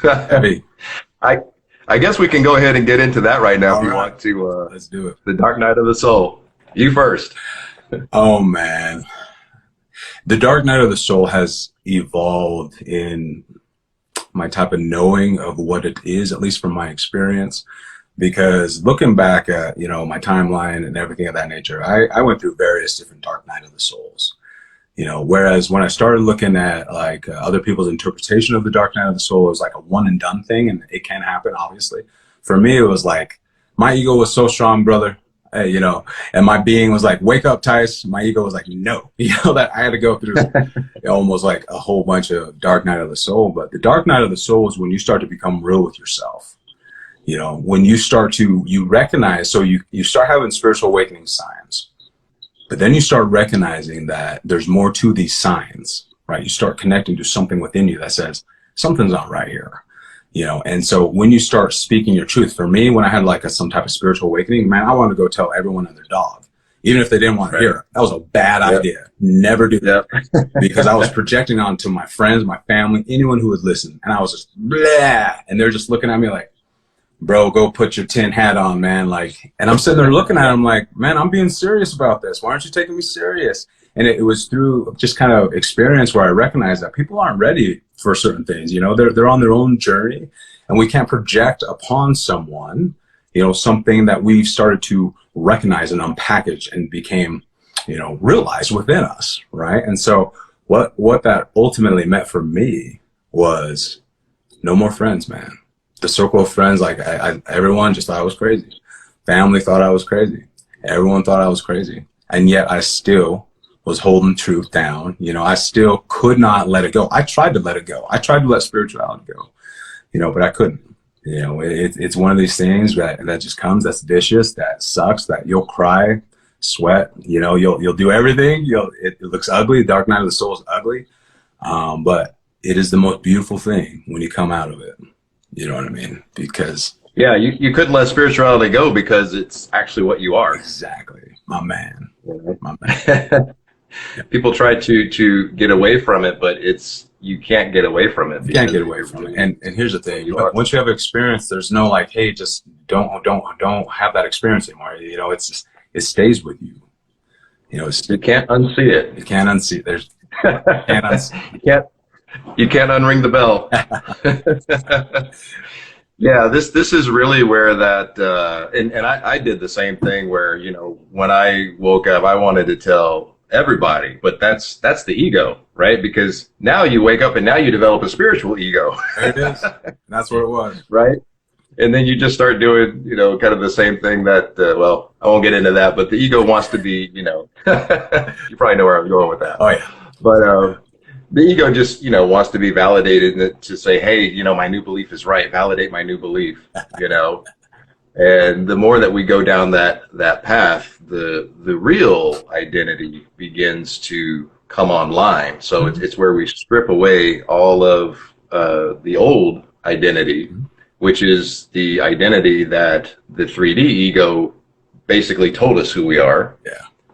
Heavy. I guess we can go ahead and get into that right now. All if you want to. Let's do it. The dark night of the soul. You first. Oh man, the dark night of the soul has evolved in my type of knowing of what it is, at least from my experience. Because looking back at, my timeline and everything of that nature, I went through various different dark night of the souls. Whereas when I started looking at like other people's interpretation of the dark night of the soul, it was like a one and done thing, and it can happen, obviously. For me, it was like my ego was so strong, brother. You know, and my being was like, wake up, Tyce. My ego was like, no, you know, that I had to go through almost like a whole bunch of dark night of the soul. But the dark night of the soul is when you start to become real with yourself. You know, when you start to, you recognize, so you start having spiritual awakening signs, but then you start recognizing that there's more to these signs, right? You start connecting to something within you that says, something's not right here. You know, and so when you start speaking your truth, for me, when I had like some type of spiritual awakening, man, I wanted to go tell everyone and their dog, even if they didn't want to hear it. That was a bad idea. Never do that. Because I was projecting onto my friends, my family, anyone who would listen. And I was just, blah, and they're just looking at me like, bro, go put your tin hat on, man. Like, and I'm sitting there looking at them like, man, I'm being serious about this. Why aren't you taking me serious? And it was through just kind of experience where I recognized that people aren't ready for certain things. You know, they're on their own journey, and we can't project upon someone, you know, something that we've started to recognize and unpackage and became, you know, realized within us, right? And so what that ultimately meant for me was no more friends, man. The circle of friends, like everyone just thought I was crazy. Family thought I was crazy. Everyone thought I was crazy. And yet I still was holding truth down. You know, I still could not let it go. I tried to let it go. I tried to let spirituality go, you know, but I couldn't. You know, it's one of these things that just comes, that's vicious, that sucks, that you'll cry, sweat, you know, you'll do everything. It looks ugly. The dark night of the soul is ugly. But it is the most beautiful thing when you come out of it. You know what I mean? Because yeah, you couldn't let spirituality go because it's actually what you are. Exactly. My man. My man. People try to get away from it, but you can't get away from it. You can't get away from it. And here's the thing: once you have experience, there's no like, hey, just don't have that experience anymore. You know, it's just, it stays with you. You know, you can't unsee it. You can't unsee it. There's you can't unsee. You can't unring the bell. Yeah, this is really where that and I did the same thing where, you know, when I woke up, I wanted to tell everybody, but that's the ego, right? Because now you wake up and now you develop a spiritual ego. There it is. That's what it was. Right? And then you just start doing, you know, kind of the same thing that, well, I won't get into that, but the ego wants to be, you know, you probably know where I'm going with that. Oh, yeah. But the ego just, you know, wants to be validated to say, hey, you know, my new belief is right. Validate my new belief, you know. And the more that we go down that path, the real identity begins to come online. So it's where we strip away all of the old identity, which is the identity that the 3D ego basically told us who we are,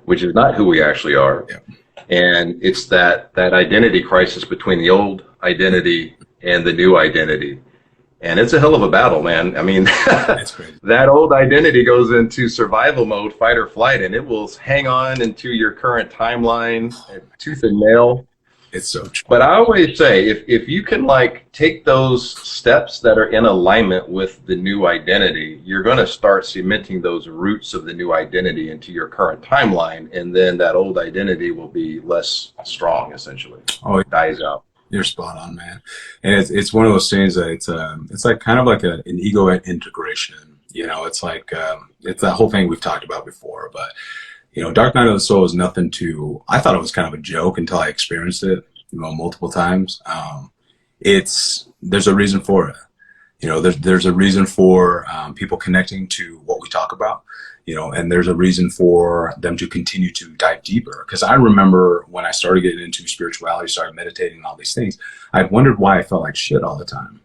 which is not who we actually are. Yeah. And it's that identity crisis between the old identity and the new identity. And it's a hell of a battle, man. I mean, That's crazy. That old identity goes into survival mode, fight or flight, and it will hang on into your current timeline, tooth and nail. It's so true. But I always say, if you can like take those steps that are in alignment with the new identity, you're going to start cementing those roots of the new identity into your current timeline, and then that old identity will be less strong, essentially. Oh, it dies out. You're spot on, man. And it's one of those things that it's like kind of like an ego integration. You know, it's like it's that whole thing we've talked about before. But you know, Dark Night of the Soul is nothing to. I thought it was kind of a joke until I experienced it, you know, multiple times. There's a reason for it. You know, there's a reason for people connecting to what we talk about. You know, and there's a reason for them to continue to dive deeper. Because I remember when I started getting into spirituality, started meditating and all these things, I wondered why I felt like shit all the time.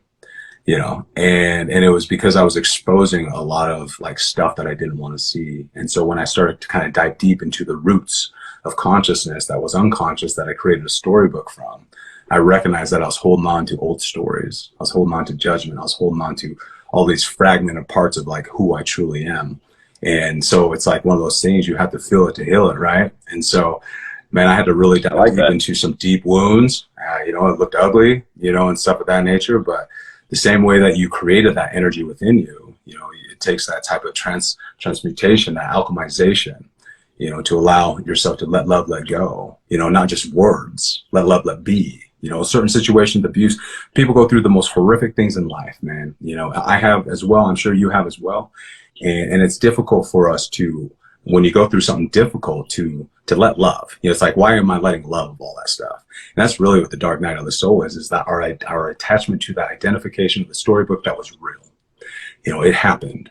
You know, and it was because I was exposing a lot of like stuff that I didn't want to see. And so when I started to kind of dive deep into the roots of consciousness that was unconscious, that I created a storybook from, I recognized that I was holding on to old stories. I was holding on to judgment. I was holding on to all these fragmented parts of like who I truly am. And so it's like one of those things, you have to feel it to heal it, right? And so, man, I had to really dive deep into some deep wounds. You know, it looked ugly, you know, and stuff of that nature. But the same way that you created that energy within you, you know, it takes that type of transmutation, that alchemization, you know, to allow yourself to let love let go. You know, not just words, let love let be. You know, certain situations, abuse, people go through the most horrific things in life, man. You know, I have as well. I'm sure you have as well. And it's difficult for us to, when you go through something difficult, to let love. You know, it's like, why am I letting love of all that stuff? And that's really what the dark night of the soul is that our attachment to that identification of the storybook that was real. You know, it happened.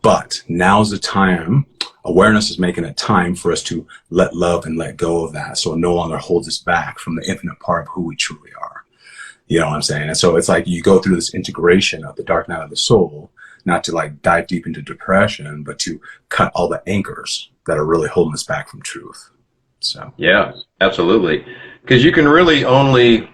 But now's the time. Awareness is making it time for us to let love and let go of that, so it no longer holds us back from the infinite part of who we truly are. You know what I'm saying? And so it's like you go through this integration of the dark night of the soul, not to like dive deep into depression, but to cut all the anchors that are really holding us back from truth. So yeah, absolutely. Because you can really only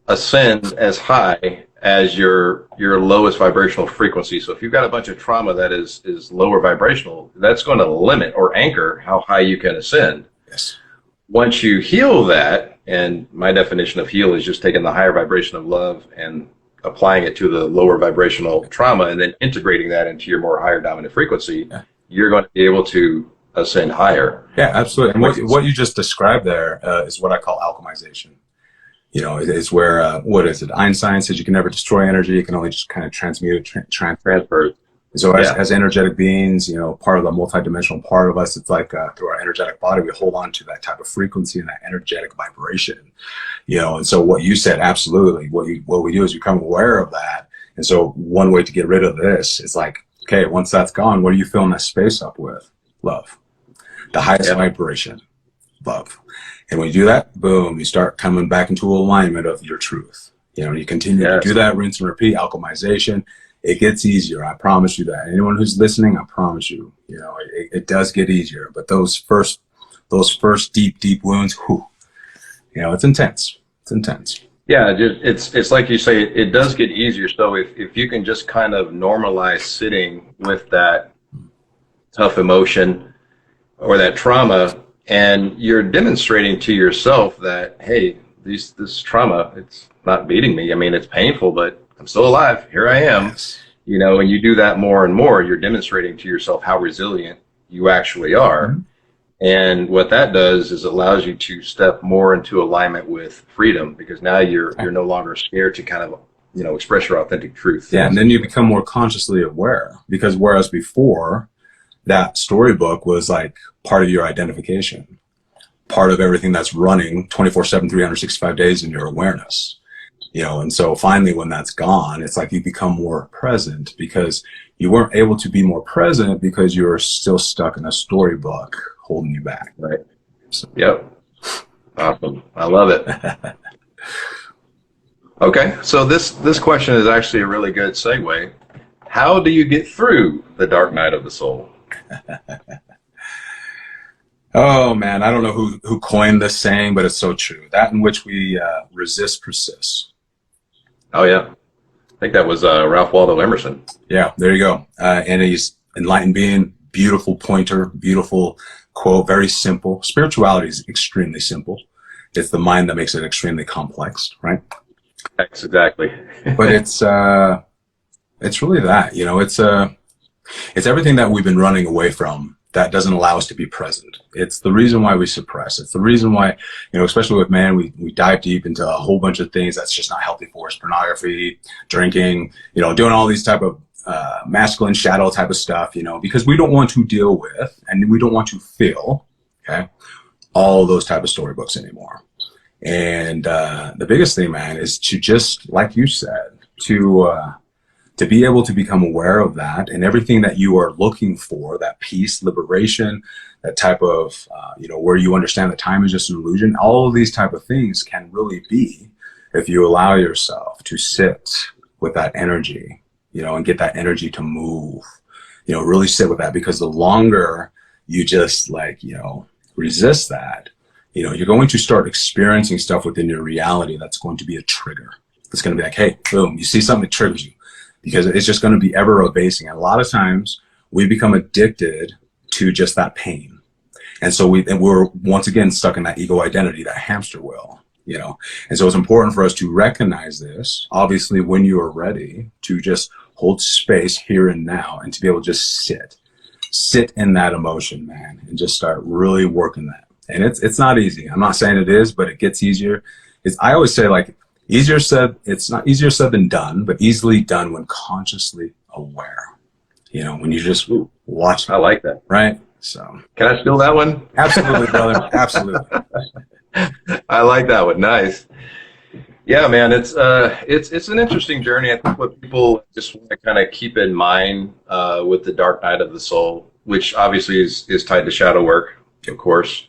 ascend as high as your lowest vibrational frequency. So if you've got a bunch of trauma that is lower vibrational, that's going to limit or anchor how high you can ascend. yes, Once you heal that, and my definition of heal is just taking the higher vibration of love and applying it to the lower vibrational trauma and then integrating that into your more higher dominant frequency, yeah. you're going to be able to ascend higher. Yeah, absolutely. And what you just described there is what I call alchemization. You know, it's where, what is it? Einstein says you can never destroy energy. You can only just kind of transmute it, transfer it. So as energetic beings, you know, part of the multidimensional part of us, it's like through our energetic body, we hold on to that type of frequency and that energetic vibration, you know. And so what you said, absolutely, what we do is become aware of that. And so one way to get rid of this is like, okay, once that's gone, what are you filling that space up with? Love. The highest vibration, love. And when you do that, boom, you start coming back into alignment of your truth. You know, you continue to do that, rinse and repeat, alchemization. It gets easier. I promise you that. Anyone who's listening, I promise you, you know, it does get easier. But those first deep wounds, whew, you know, it's intense. It's intense. Yeah, it's like you say, it does get easier. So if you can just kind of normalize sitting with that tough emotion or that trauma, and you're demonstrating to yourself that, hey, this trauma, it's not beating me. I mean, it's painful, but I'm still alive. Here I am. Yes. You know, and you do that more and more, you're demonstrating to yourself how resilient you actually are. Mm-hmm. And what that does is allows you to step more into alignment with freedom, because now you're no longer scared to kind of, you know, express your authentic truth. Yeah, and then you become more consciously aware, because whereas before that storybook was like part of your identification, part of everything that's running 24/7, 365 days in your awareness. You know, and so finally when that's gone, it's like you become more present, because you weren't able to be more present because you were still stuck in a storybook holding you back. Right. So. Yep. Awesome. I love it. Okay, so this question is actually a really good segue. How do you get through the dark night of the soul? Oh man, I don't know who coined this saying, but it's so true. That in which we resist persists. Oh yeah, I think that was Ralph Waldo Emerson. Yeah, there you go. And he's enlightened being, beautiful pointer, beautiful quote, very simple. Spirituality is extremely simple. It's the mind that makes it extremely complex, right? That's exactly. But it's really that, you know, it's everything that we've been running away from that doesn't allow us to be present. It's the reason why we suppress. It's the reason why, you know, especially with man, we dive deep into a whole bunch of things that's just not healthy for us. Pornography, drinking, you know, doing all these type of masculine shadow type of stuff, you know, because we don't want to deal with, and we don't want to feel, okay, all those type of storybooks anymore. And the biggest thing, man, is to just, like you said, to be able to become aware of that and everything that you are looking for, that peace, liberation, that type of, you know, where you understand that time is just an illusion. All of these type of things can really be if you allow yourself to sit with that energy, you know, and get that energy to move, you know, really sit with that. Because the longer you just like, you know, resist that, you know, you're going to start experiencing stuff within your reality that's going to be a trigger. It's going to be like, hey, boom, you see something that triggers you. Because it's just going to be ever abasing. And a lot of times we become addicted to just that pain. And so we're once again stuck in that ego identity, that hamster wheel, you know. And so it's important for us to recognize this, obviously, when you are ready to just hold space here and now and to be able to just sit in that emotion, man, and just start really working that. And it's not easy. I'm not saying it is, but it gets easier. It's, I always say, like, easier said, it's not easier said than done, but easily done when consciously aware. You know, when you just watch. I like that. Right? So. Can I steal that one? Absolutely, brother. Absolutely. I like that one. Nice. Yeah, man, it's an interesting journey. I think what people just want to kind of keep in mind with the dark night of the soul, which obviously is tied to shadow work, of course.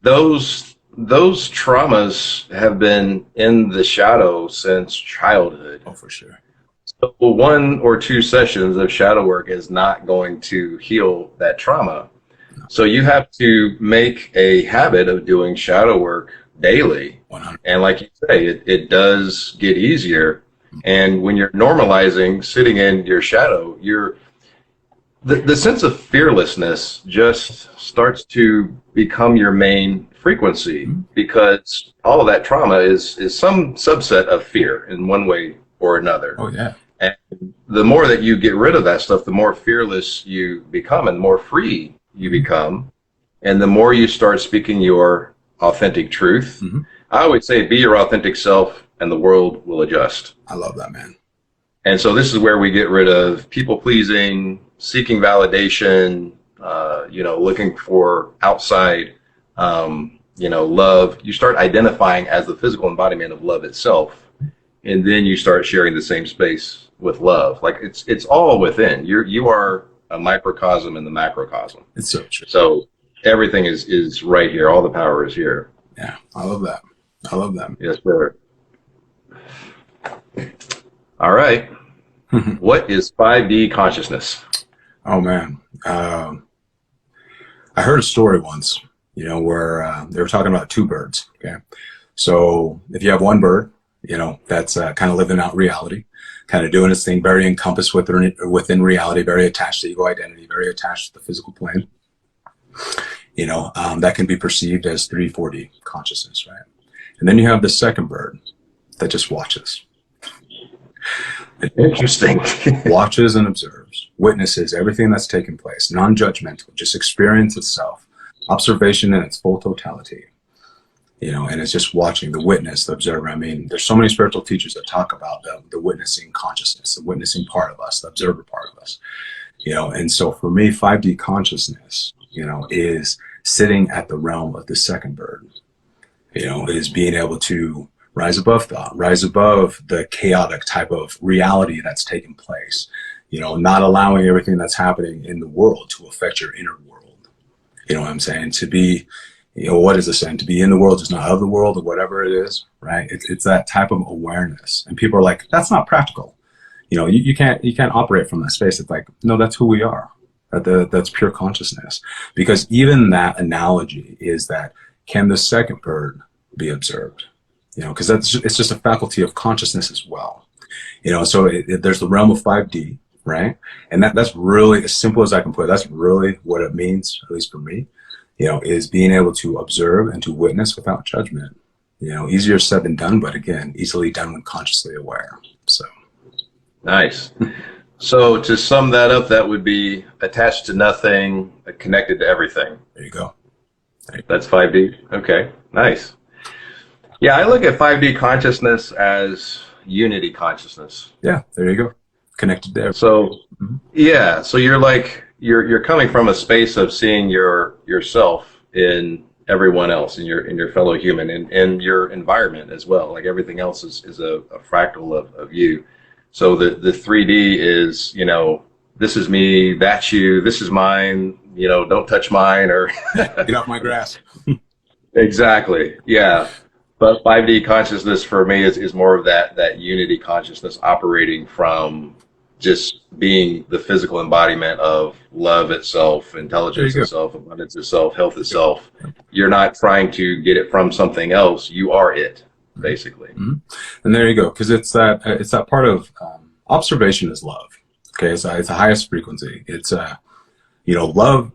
Those traumas have been in the shadow since childhood. Oh, for sure. So 1 or 2 sessions of shadow work is not going to heal that trauma. No. So you have to make a habit of doing shadow work daily. 100. And like you say, it does get easier. And when you're normalizing sitting in your shadow, the sense of fearlessness just starts to become your main frequency, because all of that trauma is some subset of fear in one way or another. Oh, yeah. And the more that you get rid of that stuff, the more fearless you become and the more free you become. And the more you start speaking your authentic truth. Mm-hmm. I always say, be your authentic self and the world will adjust. I love that, man. And so this is where we get rid of people pleasing, seeking validation, looking for outside, love. You start identifying as the physical embodiment of love itself. And then you start sharing the same space with love. Like it's all within. You are a microcosm in the macrocosm. It's so true. So everything is right here. All the power is here. Yeah, I love that. I love that. Yes, sir. All right. What is 5D consciousness? Oh, man. I heard a story once, where they were talking about 2 birds. Okay. So if you have one bird, that's kind of living out reality, kind of doing its thing, very encompassed within reality, very attached to ego identity, very attached to the physical plane. That can be perceived as 3-4D consciousness, right? And then you have the second bird that just watches. Interesting. Watches and observes, witnesses everything that's taking place, non-judgmental, just experience itself, observation in its full totality. And it's just watching, the witness, the observer. I mean, there's so many spiritual teachers that talk about the witnessing consciousness, the witnessing part of us, the observer part of us. And so for me, 5D consciousness, is sitting at the realm of the second bird, is being able to rise above thought, rise above the chaotic type of reality that's taking place, not allowing everything that's happening in the world to affect your inner world. You know what I'm saying? To be, what is the saying? To be in the world is not of the world, or whatever it is, right? It's that type of awareness. And people are like, that's not practical. You can't operate from that space. It's like, no, that's who we are. That's pure consciousness. Because even that analogy is that, can the second bird be observed? Because it's just a faculty of consciousness as well. So there's the realm of 5D, right? And that's really, as simple as I can put it, that's really what it means, at least for me, is being able to observe and to witness without judgment. Easier said than done, but again, easily done when consciously aware. So. Nice. So to sum that up, that would be attached to nothing, connected to everything. There you go. That's 5D. Okay, nice. Yeah, I look at 5D consciousness as unity consciousness. Yeah, there you go. Connected to everything. So, yeah, so you're like, you're coming from a space of seeing yourself in everyone else, in your fellow human, and your environment as well. Like everything else is a fractal of you. So the 3D is, this is me, that's you, this is mine, don't touch mine, or get off my grass. Exactly. Yeah. But 5D consciousness for me is more of that unity consciousness, operating from just being the physical embodiment of love itself, intelligence itself, abundance itself, health itself. You're not trying to get it from something else. You are it, basically. Mm-hmm. And there you go. Because it's that part of observation is love. Okay. It's the highest frequency. It's, love.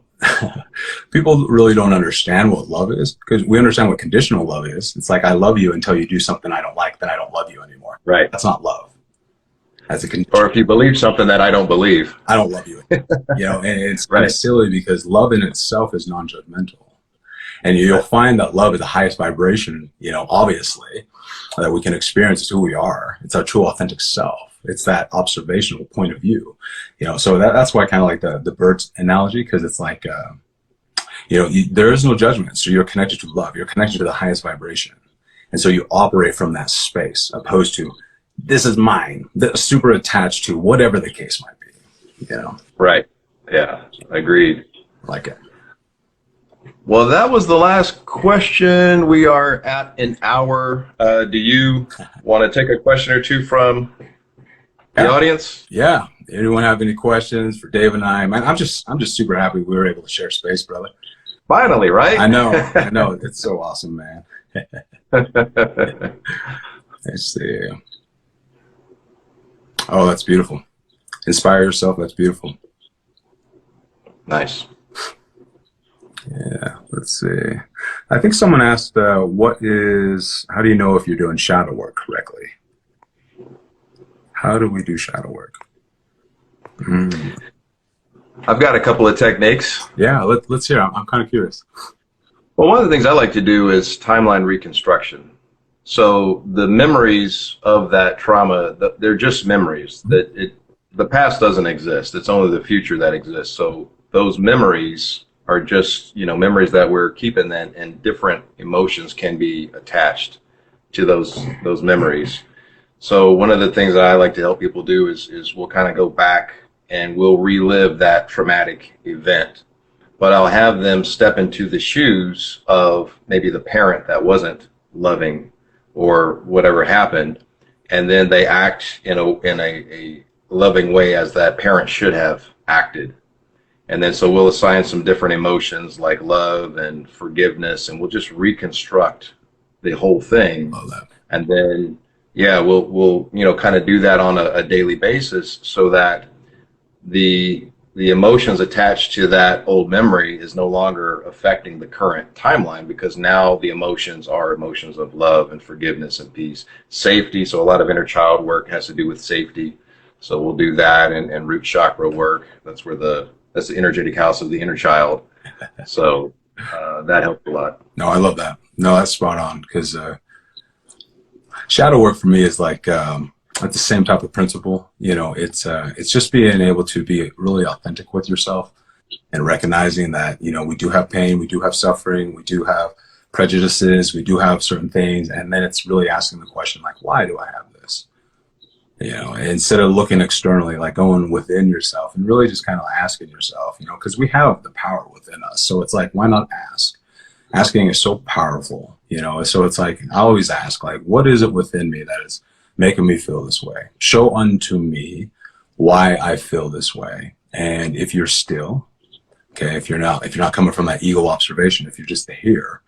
People really don't understand what love is, because we understand what conditional love is. It's like, I love you until you do something I don't like, then I don't love you anymore. Right. That's not love. As a or if you believe something that I don't believe, I don't love you. And it's kind of silly, because love in itself is non-judgmental. And you'll find that love is the highest vibration, obviously, that we can experience. Is who we are. It's our true authentic self. It's that observational point of view, so that's why I kind of like the birds analogy, because it's like, there is no judgment. So you're connected to love. You're connected to the highest vibration. And so you operate from that space, opposed to, this is mine, super attached to whatever the case might be, Right. Yeah. Agreed. Like it. Well, that was the last question. We are at an hour. Do you want to take a question or two from the audience? Yeah. Anyone have any questions for Dave and I? Man, I'm just super happy we were able to share space, brother. Finally, right? I know. It's so awesome, man. Let's see. Oh, that's beautiful. Inspire yourself. That's beautiful. Nice. Yeah, let's see. I think someone asked, how do you know if you're doing shadow work correctly? How do we do shadow work? I've got a couple of techniques. Yeah, let's hear. I'm kind of curious. Well, one of the things I like to do is timeline reconstruction. So the memories of that trauma, they're just memories. The past doesn't exist. It's only the future that exists. So those memories are just, memories that we're keeping, and different emotions can be attached to those memories. So one of the things that I like to help people do is we'll kind of go back and we'll relive that traumatic event, but I'll have them step into the shoes of maybe the parent that wasn't loving or whatever happened, and then they act in a loving way as that parent should have acted. And then so we'll assign some different emotions like love and forgiveness, and we'll just reconstruct the whole thing. Love that. And then, yeah, we'll kind of do that on a daily basis, so that the emotions attached to that old memory is no longer affecting the current timeline, because now the emotions are emotions of love and forgiveness and peace, safety. So a lot of inner child work has to do with safety. So we'll do that, and root chakra work. That's the energetic house of the inner child. So that helped a lot. No, I love that. No, that's spot on, because shadow work for me is like the same type of principle. It's just being able to be really authentic with yourself, and recognizing that, we do have pain, we do have suffering, we do have prejudices, we do have certain things. And then it's really asking the question, like, why do I have this? Instead of looking externally, like going within yourself and really just kind of asking yourself, because we have the power within us. So it's like, why not ask? Asking is so powerful, so it's like, I always ask, like, what is it within me that is making me feel this way? Show unto me why I feel this way. And if you're still, okay, if you're not coming from that ego observation, if you're just here,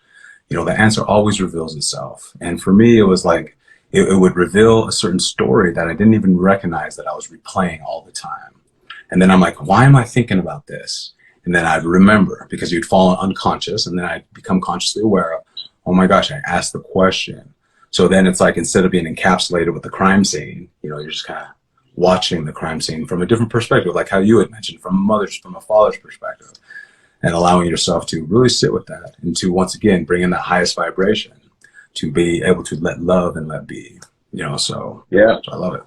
the answer always reveals itself. And for me, it was like, it would reveal a certain story that I didn't even recognize that I was replaying all the time. And then I'm like, why am I thinking about this? And then I'd remember, because you'd fall unconscious, and then I'd become consciously aware of, oh my gosh, I asked the question. So then it's like, instead of being encapsulated with the crime scene, you're just kind of watching the crime scene from a different perspective, like how you had mentioned, from a father's perspective, and allowing yourself to really sit with that, and to, once again, bring in that highest vibration, to be able to let love and let be, so yeah, so I love it.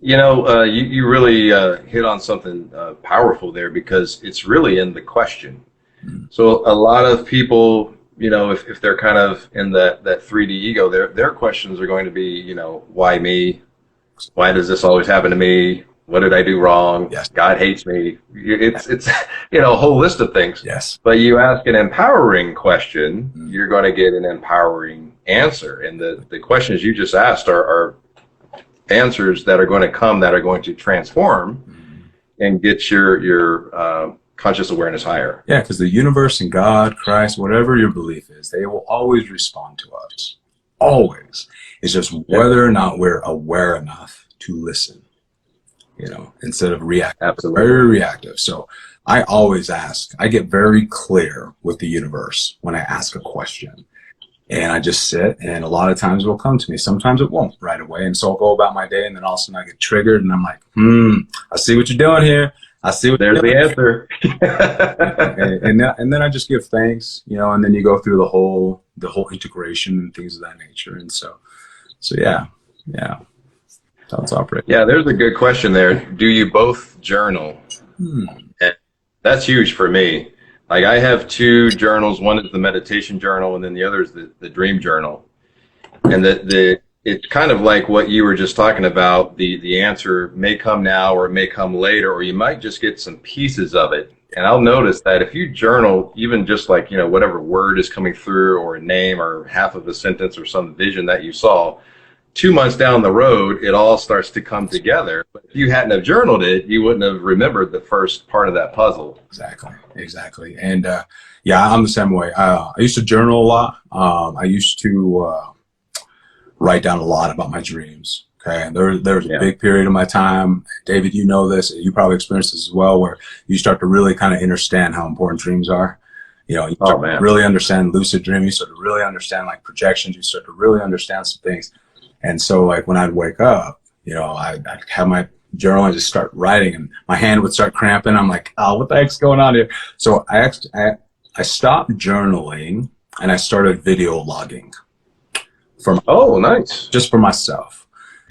You really hit on something powerful there, because it's really in the question. So a lot of people, if they're kind of in that 3D ego, their questions are going to be, why me? Why does this always happen to me? What did I do wrong? Yes. God hates me. It's a whole list of things. Yes. But you ask an empowering question, you're going to get an empowering answer. And the questions you just asked are answers that are going to come, that are going to transform and get your conscious awareness higher. Yeah, because the universe and God, Christ, whatever your belief is, they will always respond to us. Always. It's just whether or not we're aware enough to listen, instead of reactive. Absolutely. Very reactive. So I always ask. I get very clear with the universe when I ask a question. And I just sit, and a lot of times it will come to me. Sometimes it won't right away. And so I'll go about my day, and then all of a sudden I get triggered, and I'm like, I see what you're doing here. I see what There's you're the doing. answer. And then I just give thanks, and then you go through the whole integration and things of that nature. And so yeah, yeah, that's how it's operating. Yeah, there's a good question there. Do you both journal? Hmm. And that's huge for me. Like I have two journals. One is the meditation journal, and then the other is the dream journal. And it's kind of like what you were just talking about. The answer may come now, or it may come later, or you might just get some pieces of it. And I'll notice that if you journal, even just like, whatever word is coming through, or a name, or half of a sentence, or some vision that you saw, 2 months down the road, it all starts to come together. But if you hadn't have journaled it, you wouldn't have remembered the first part of that puzzle. Exactly. And yeah, I'm the same way. I used to journal a lot. I used to write down a lot about my dreams. Okay. And there was a Yeah. big period of my time, David, you know this, you probably experienced this as well, where you start to really kind of understand how important dreams are. You Oh start to man. really understand lucid dreaming. You start to really understand like projections. You start to really understand some things. And so like when I'd wake up, I'd have my journal and just start writing, and my hand would start cramping. I'm like, oh, what the heck's going on here? So I stopped journaling and I started video logging Oh, nice. just for myself,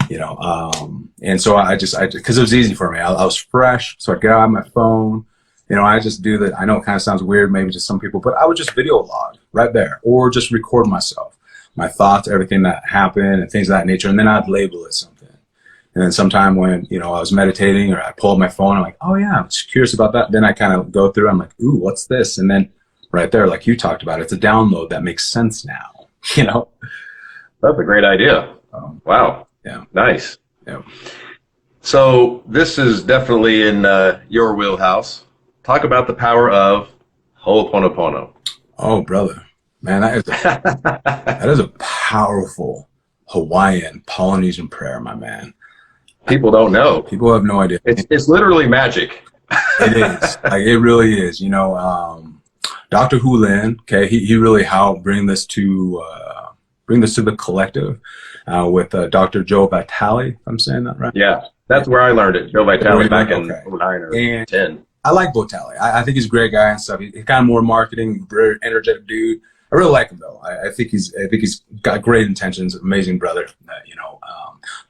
and so because it was easy for me. I was fresh, so I'd get out my phone. I just do that. I know it kind of sounds weird, maybe to some people, but I would just video log right there, or just record myself, my thoughts, everything that happened, and things of that nature, and then I'd label it something. And then sometime when I was meditating, or I pulled my phone, I'm like, oh yeah, I'm just curious about that. Then I kind of go through. I'm like, ooh, what's this? And then right there, like you talked about, it's a download that makes sense now. That's a great idea. Wow. Yeah. Nice. Yeah. So this is definitely in your wheelhouse. Talk about the power of Ho'oponopono. Oh, brother, man, that is a powerful Hawaiian Polynesian prayer, my man. People don't know. People have no idea. It's literally magic. It is. Like, it really is. Dr. Hu Lin, okay, he really helped bring this to the collective with Dr. Joe Vitale, if I'm saying that right. Yeah, that's where I learned it. Joe Vitale back in Okay. 09 or And 10. I like Vitale. I think he's a great guy and stuff. He's kind of more marketing, very energetic dude. I really like him though. I think he's got great intentions. Amazing brother.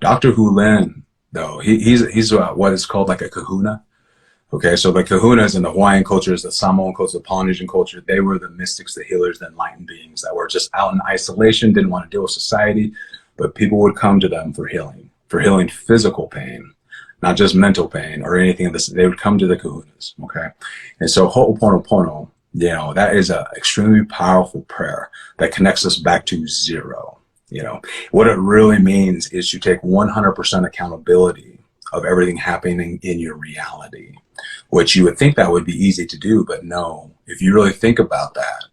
Dr. Hu Lin though, he's what is called like a kahuna. Okay, so the kahunas in the Hawaiian cultures, the Samoan culture, the Polynesian culture, they were the mystics, the healers, the enlightened beings that were just out in isolation, didn't want to deal with society, but people would come to them for healing physical pain, not just mental pain or anything of this. They would come to the kahunas, okay? And so Ho'oponopono, that is an extremely powerful prayer that connects us back to zero. What it really means is to take 100% accountability of everything happening in your reality, which you would think that would be easy to do, but no. If you really think about that,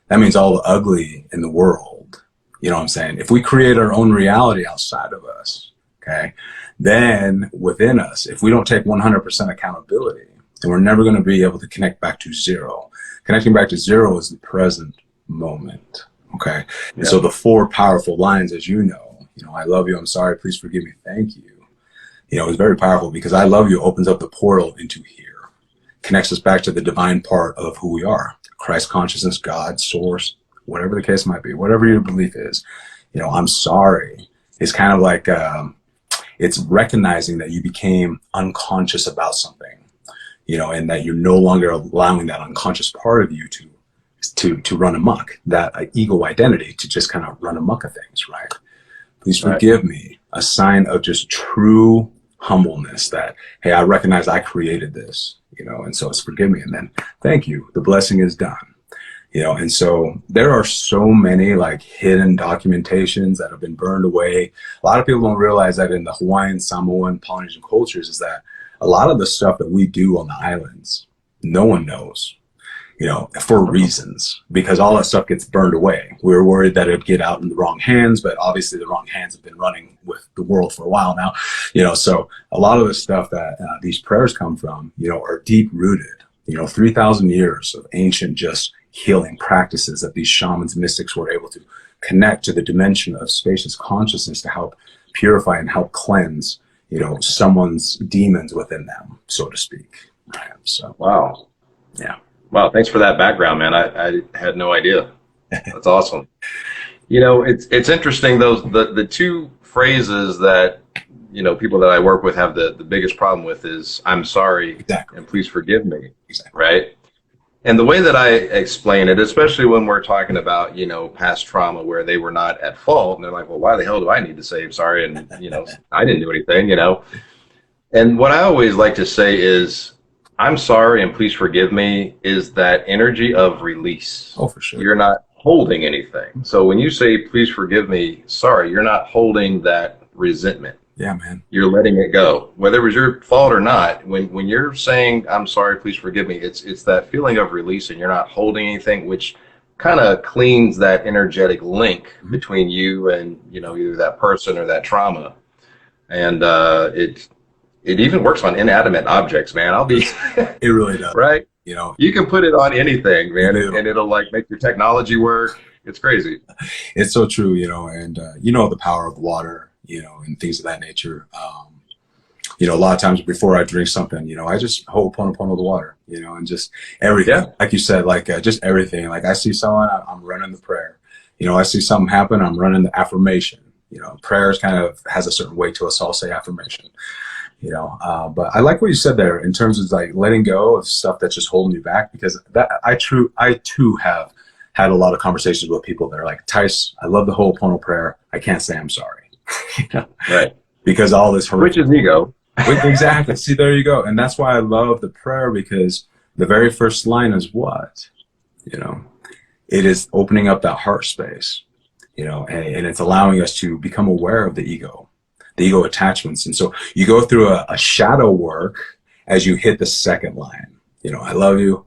that means all the ugly in the world. You know what I'm saying? If we create our own reality outside of us, okay, then within us, if we don't take 100% accountability, then we're never going to be able to connect back to zero. Connecting back to zero is the present moment, okay? And Yeah. so the four powerful lines, as I love you, I'm sorry, please forgive me, thank you. It's very powerful because I love you opens up the portal into here, connects us back to the divine part of who we are, Christ consciousness, God, source, whatever the case might be, whatever your belief is. I'm sorry. It's kind of like, it's recognizing that you became unconscious about something, and that you're no longer allowing that unconscious part of you to run amok, that ego identity to just kind of run amok of things, right? Please forgive me. A sign of just true humbleness that, hey, I recognize I created this, and so it's forgive me. And then thank you. The blessing is done, and so there are so many like hidden documentations that have been burned away. A lot of people don't realize that in the Hawaiian, Samoan, Polynesian cultures is that a lot of the stuff that we do on the islands, no one knows. For reasons, because all that stuff gets burned away. We were worried that it'd get out in the wrong hands, but obviously the wrong hands have been running with the world for a while now. So a lot of the stuff that these prayers come from, are deep rooted, 3,000 years of ancient just healing practices that these shamans, mystics were able to connect to the dimension of spacious consciousness to help purify and help cleanse, someone's demons within them, so to speak. Right. So, Wow. yeah. Wow. Thanks for that background, man. I had no idea. That's awesome. It's interesting, those the two phrases that, people that I work with have the biggest problem with is "I'm sorry" Exactly. and "please forgive me." Exactly. Right? And the way that I explain it, especially when we're talking about, past trauma where they were not at fault, and they're like, well, why the hell do I need to say I'm sorry? And, I didn't do anything. And what I always like to say is, I'm sorry and please forgive me is that energy of release. Oh, for sure. You're not holding anything. So when you say, please forgive me, sorry, you're not holding that resentment. Yeah, man. You're letting it go, whether it was your fault or not. When you're saying, I'm sorry, please forgive me, it's that feeling of release, and you're not holding anything, which kind of cleans that energetic link between you and, either that person or that trauma. And it even works on inanimate objects, man. It really does. Right? You can put it on anything, man, and it'll like make your technology work. It's crazy. It's so true, and the power of water, and things of that nature. A lot of times before I drink something, I just ho'oponopono the water, and just everything. Yeah. Like you said, like just everything. Like I see someone, I'm running the prayer. I see something happen, I'm running the affirmation. Prayers kind of has a certain weight to us, so I'll say affirmation. But I like what you said there in terms of like letting go of stuff that's just holding you back, because that I too have had a lot of conversations with people that are like, Tyce, I love the Ho'oponopono prayer. I can't say I'm sorry. Right. Because all this which is ego. Exactly. See, there you go. And that's why I love the prayer, because the very first line is what? It is opening up that heart space, and it's allowing us to become aware of the ego attachments. And so you go through a shadow work as you hit the second line. I love you.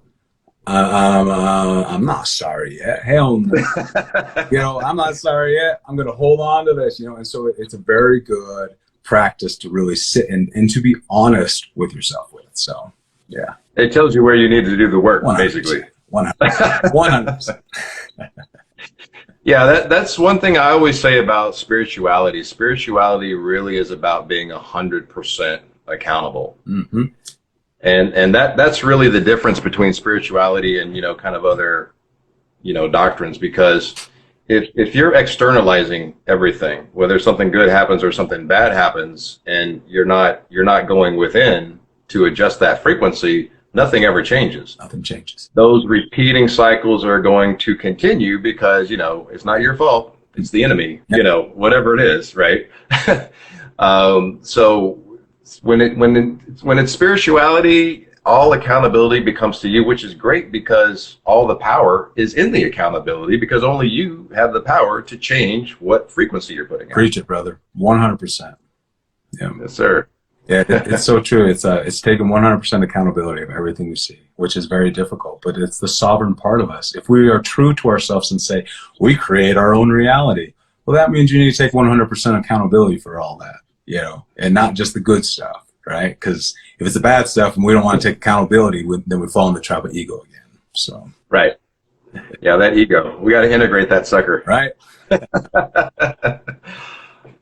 I'm not sorry yet. Hell no. I'm not sorry yet. I'm going to hold on to this, and so it's a very good practice to really sit and to be honest with yourself with. So, yeah. It tells you where you need to do the work, 100%, basically. 100%. Yeah, that's one thing I always say about spirituality. Spirituality really is about being 100% accountable. Mm-hmm. And that's really the difference between spirituality and, kind of other, doctrines, because if you're externalizing everything, whether something good happens or something bad happens, and you're not going within to adjust that frequency, nothing ever changes. Nothing changes. Those repeating cycles are going to continue because, it's not your fault. It's the enemy, whatever it is, right? So when it's spirituality, all accountability becomes to you, which is great, because all the power is in the accountability, because only you have the power to change what frequency you're putting out. Preach it, brother. 100%. Yeah. Yes, sir. Yeah, it's so true. It's taking 100% accountability of everything we see, which is very difficult, but it's the sovereign part of us. If we are true to ourselves and say we create our own reality, well, that means you need to take 100% accountability for all that, and not just the good stuff, right? Because if it's the bad stuff and we don't want to take accountability, then we fall in the trap of ego again. So right, yeah, that ego. We got to integrate that sucker, right?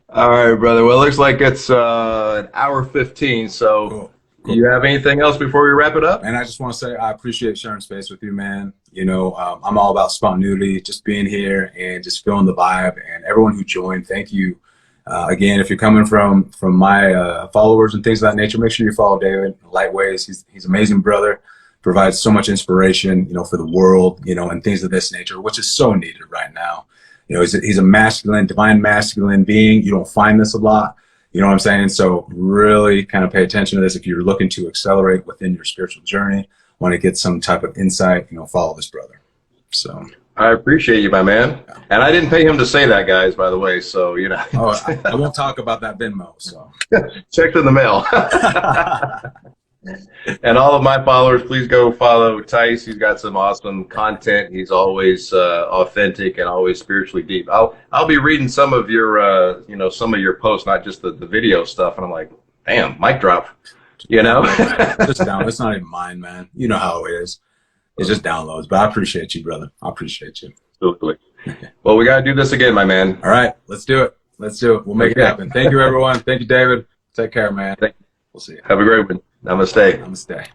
All right, brother. Well, it looks like it's an hour 15. So, cool. Do you have anything else before we wrap it up? And I just want to say I appreciate sharing space with you, man. I'm all about spontaneity, just being here and just feeling the vibe. And everyone who joined, thank you. Again, if you're coming from my followers and things of that nature, make sure you follow David. Lightways, he's an amazing brother. Provides so much inspiration, for the world, and things of this nature, which is so needed right now. He's a masculine, divine masculine being. You don't find this a lot. You know what I'm saying? So really kind of pay attention to this. If you're looking to accelerate within your spiritual journey, want to get some type of insight, follow this brother. So I appreciate you, my man. Yeah. And I didn't pay him to say that, guys, by the way. So, Oh, I won't talk about that Venmo. So checked in the mail. And all of my followers, please go follow Tyce. He's got some awesome content. He's always authentic and always spiritually deep. I'll be reading some of your some of your posts, not just the video stuff. And I'm like, damn, mic drop. Just down. It's not even mine, man. You know how it is. It's just downloads. But I appreciate you, brother. I appreciate you. Absolutely. Well, we got to do this again, my man. All right, let's do it. We'll make it happen. Thank you, everyone. Thank you, David. Take care, man. We'll see you. Have a great one. Namaste. Namaste.